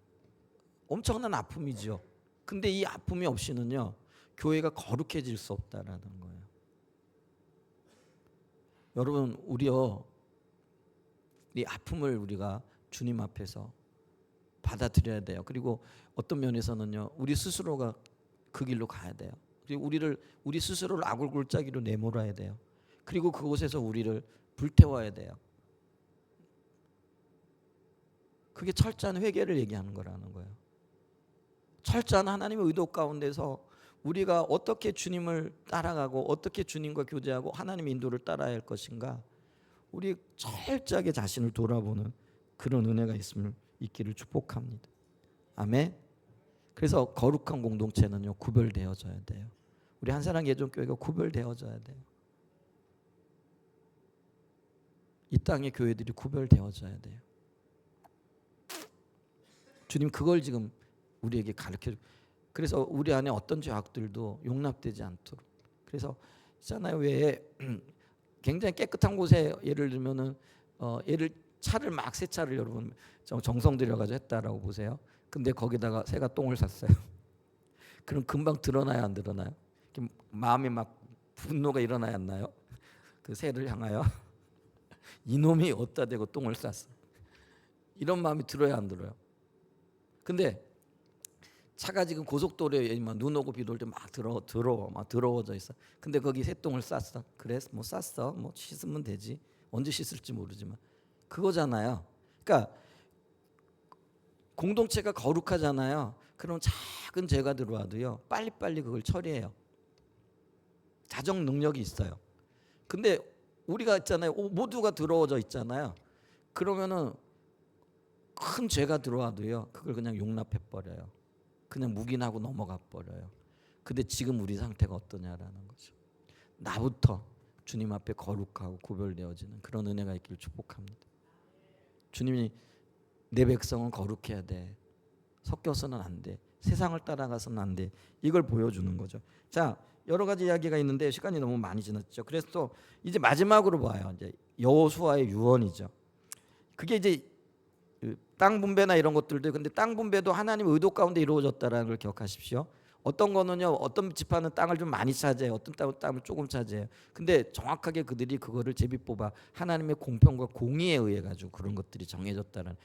엄청난 아픔이죠. 근데 이 아픔이 없이는요, 교회가 거룩해질 수 없다라는 거예요. 여러분, 우리요, 이 아픔을 우리가 주님 앞에서 받아들여야 돼요. 그리고 어떤 면에서는요, 우리 스스로가 그 길로 가야 돼요. 그리고 우리 스스로를 아굴 골짜기로 내몰아야 돼요. 그리고 그곳에서 우리를 불태워야 돼요. 그게 철저한 회개를 얘기하는 거라는 거예요. 철저한 하나님의 의도 가운데서 우리가 어떻게 주님을 따라가고 어떻게 주님과 교제하고 하나님의 인도를 따라야 할 것인가, 우리 철저하게 자신을 돌아보는 그런 은혜가 있기를 축복합니다. 아멘. 그래서 거룩한 공동체는요, 구별되어져야 돼요. 우리 한사랑 예전교회가 구별되어져야 돼요. 이 땅의 교회들이 구별되어져야 돼요. 주님 그걸 지금 우리에게 가르쳐. 그래서 우리 안에 어떤 죄악들도 용납되지 않도록. 그래서 있잖아요, 왜 굉장히 깨끗한 곳에 예를 들면은 차를 막 새 차를 여러분 정성 들여가지고 했다라고 보세요. 근데 거기다가 새가 똥을 쌌어요. 그럼 금방 드러나요, 안 드러나요? 마음이 막 분노가 일어나야 안 나요? 그 새를 향하여 이놈이 어디다 대고 똥을 쌌어. 이런 마음이 들어야 안 들어요? 근데 차가 지금 고속도로에 눈 오고 비 올 때 막 더러워져 있어. 근데 거기 새똥을 쌌어. 그래, 뭐 쌌어. 뭐 씻으면 되지. 언제 씻을지 모르지만 그거잖아요. 그러니까 공동체가 거룩하잖아요. 그럼 작은 죄가 들어와도요, 빨리빨리 그걸 처리해요. 자정 능력이 있어요. 근데 우리가 있잖아요, 모두가 더러워져 있잖아요. 그러면은 큰 죄가 들어와도요, 그걸 그냥 용납해 버려요. 그냥 묵인하고 넘어가 버려요. 근데 지금 우리 상태가 어떠냐라는 거죠. 나부터 주님 앞에 거룩하고 구별되어지는 그런 은혜가 있기를 축복합니다. 주님이 내 백성은 거룩해야 돼. 섞여서는 안 돼. 세상을 따라가서는 안 돼. 이걸 보여주는 거죠. 자, 여러 가지 이야기가 있는데 시간이 너무 많이 지났죠. 그래서 또 이제 마지막으로 봐요. 이제 여호수아의 유언이죠. 그게 이제 땅 분배나 이런 것들도, 근데 땅 분배도 하나님의 의도 가운데 이루어졌다라는 걸 기억하십시오. 어떤 거는요, 어떤 지파는 땅을 좀 많이 차지해요. 어떤 땅을 조금 차지해요. 근데 정확하게 그들이 그거를 제비 뽑아 하나님의 공평과 공의에 의해 가지고 그런 것들이 정해졌다는,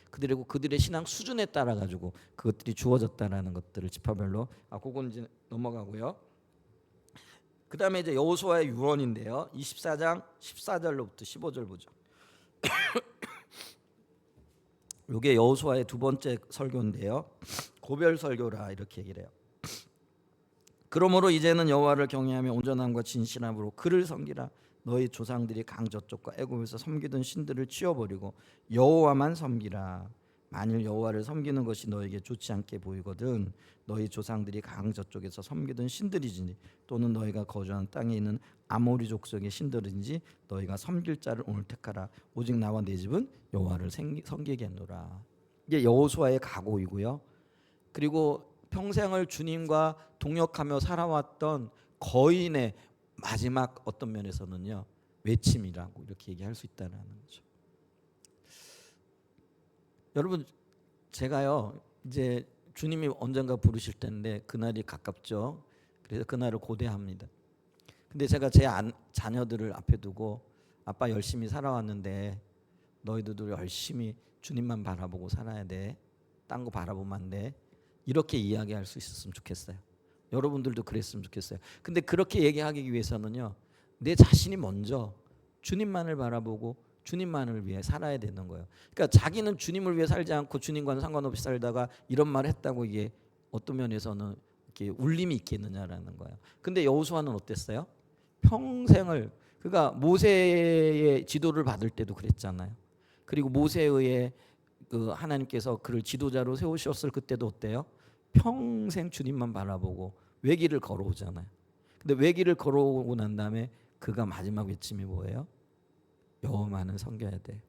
그들의 신앙 수준에 따라 가지고 그것들이 주어졌다라는 것들을 지파별로, 그건 이제 넘어가고요. 그 다음에 이제 여호수아의 유언인데요, 24장 14절로부터 15절 보죠. 이게 여호수아의 두 번째 설교인데요, 고별 설교라 이렇게 얘기를 해요. 그러므로 이제는 여호와를 경외하며 온전함과 진실함으로 그를 섬기라. 너희 조상들이 강 저쪽과 애굽에서 섬기던 신들을 치워버리고 여호와만 섬기라. 만일 여호와를 섬기는 것이 너에게 좋지 않게 보이거든 너희 조상들이 강 저쪽에서 섬기던 신들이지 또는 너희가 거주하는 땅에 있는 아모리 족속의 신들인지 너희가 섬길 자를 오늘 택하라. 오직 나와 내 집은 여호와를 섬기겠노라. 이게 여호수아의 각오이고요. 그리고 평생을 주님과 동역하며 살아왔던 거인의 마지막 어떤 면에서는요, 외침이라고 이렇게 얘기할 수 있다는 거죠. 여러분, 제가요 이제 주님이 언젠가 부르실 텐데 그날이 가깝죠. 그래서 그날을 고대합니다. 근데 제가 제 자녀들을 앞에 두고 아빠 열심히 살아왔는데 너희들도 열심히 주님만 바라보고 살아야 돼. 딴 거 바라보면 안 돼. 이렇게 이야기할 수 있었으면 좋겠어요. 여러분들도 그랬으면 좋겠어요. 근데 그렇게 얘기하기 위해서는요, 내 자신이 먼저 주님만을 바라보고 주님만을 위해 살아야 되는 거예요. 그러니까 자기는 주님을 위해 살지 않고 주님과는 상관없이 살다가 이런 말을 했다고 이게 어떤 면에서는 이렇게 울림이 있겠느냐라는 거예요. 근데 여호수아는 어땠어요? 평생을, 그러니까 모세의 지도를 받을 때도 그랬잖아요. 그리고 모세에 의해 그 하나님께서 그를 지도자로 세우셨을 그때도 어때요? 평생 주님만 바라보고 외길을 걸어오잖아요. 근데 외길을 걸어오고 난 다음에 그가 마지막 외침이 뭐예요? 여호와만을 섬겨야 돼.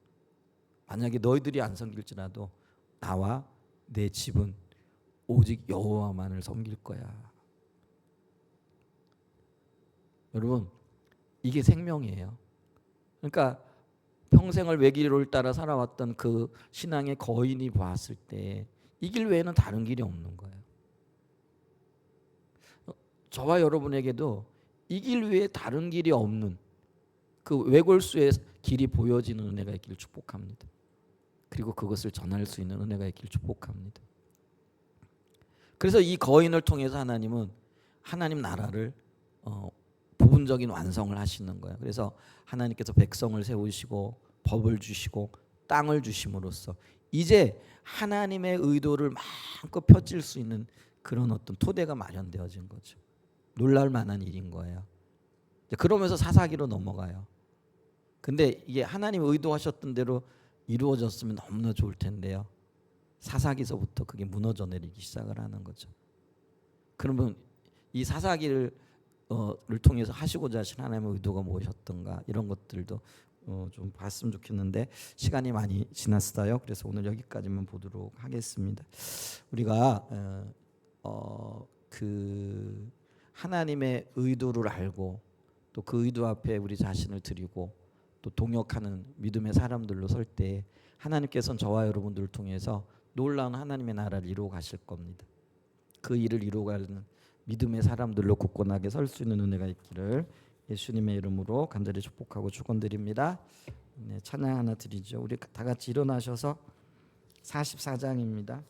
만약에 너희들이 안 섬길지라도 나와 내 집은 오직 여호와만을 섬길 거야. 여러분, 이게 생명이에요. 그러니까 평생을 외길을 따라 살아왔던 그 신앙의 거인이 보았을 때 이 길 외에는 다른 길이 없는 거예요. 저와 여러분에게도 이 길 외에 다른 길이 없는 그 외골수의 길이 보여지는 은혜가 있기를 축복합니다. 그리고 그것을 전할 수 있는 은혜가 있기를 축복합니다. 그래서 이 거인을 통해서 하나님은 하나님 나라를 부분적인 완성을 하시는 거예요. 그래서 하나님께서 백성을 세우시고 법을 주시고 땅을 주심으로써 이제 하나님의 의도를 마음껏 펼칠 수 있는 그런 어떤 토대가 마련되어진 거죠. 놀랄 만한 일인 거예요. 그러면서 사사기로 넘어가요. 근데 이게 하나님 의도하셨던 대로 이루어졌으면 너무나 좋을 텐데요. 사사기서부터 그게 무너져 내리기 시작을 하는 거죠. 그러면 이 사사기를 통해서 하시고자 하신 하나님의 의도가 무엇이었던가 이런 것들도 좀 봤으면 좋겠는데 시간이 많이 지났어요. 그래서 오늘 여기까지만 보도록 하겠습니다. 우리가 그 하나님의 의도를 알고 또 그 의도 앞에 우리 자신을 드리고 또 동역하는 믿음의 사람들로 설 때 하나님께서는 저와 여러분들을 통해서 놀라운 하나님의 나라를 이루어 가실 겁니다. 그 일을 이루어가는 믿음의 사람들로 굳건하게 설 수 있는 은혜가 있기를 예수님의 이름으로 간절히 축복하고 축원드립니다. 네, 찬양 하나 드리죠. 우리 다 같이 일어나셔서 44장입니다.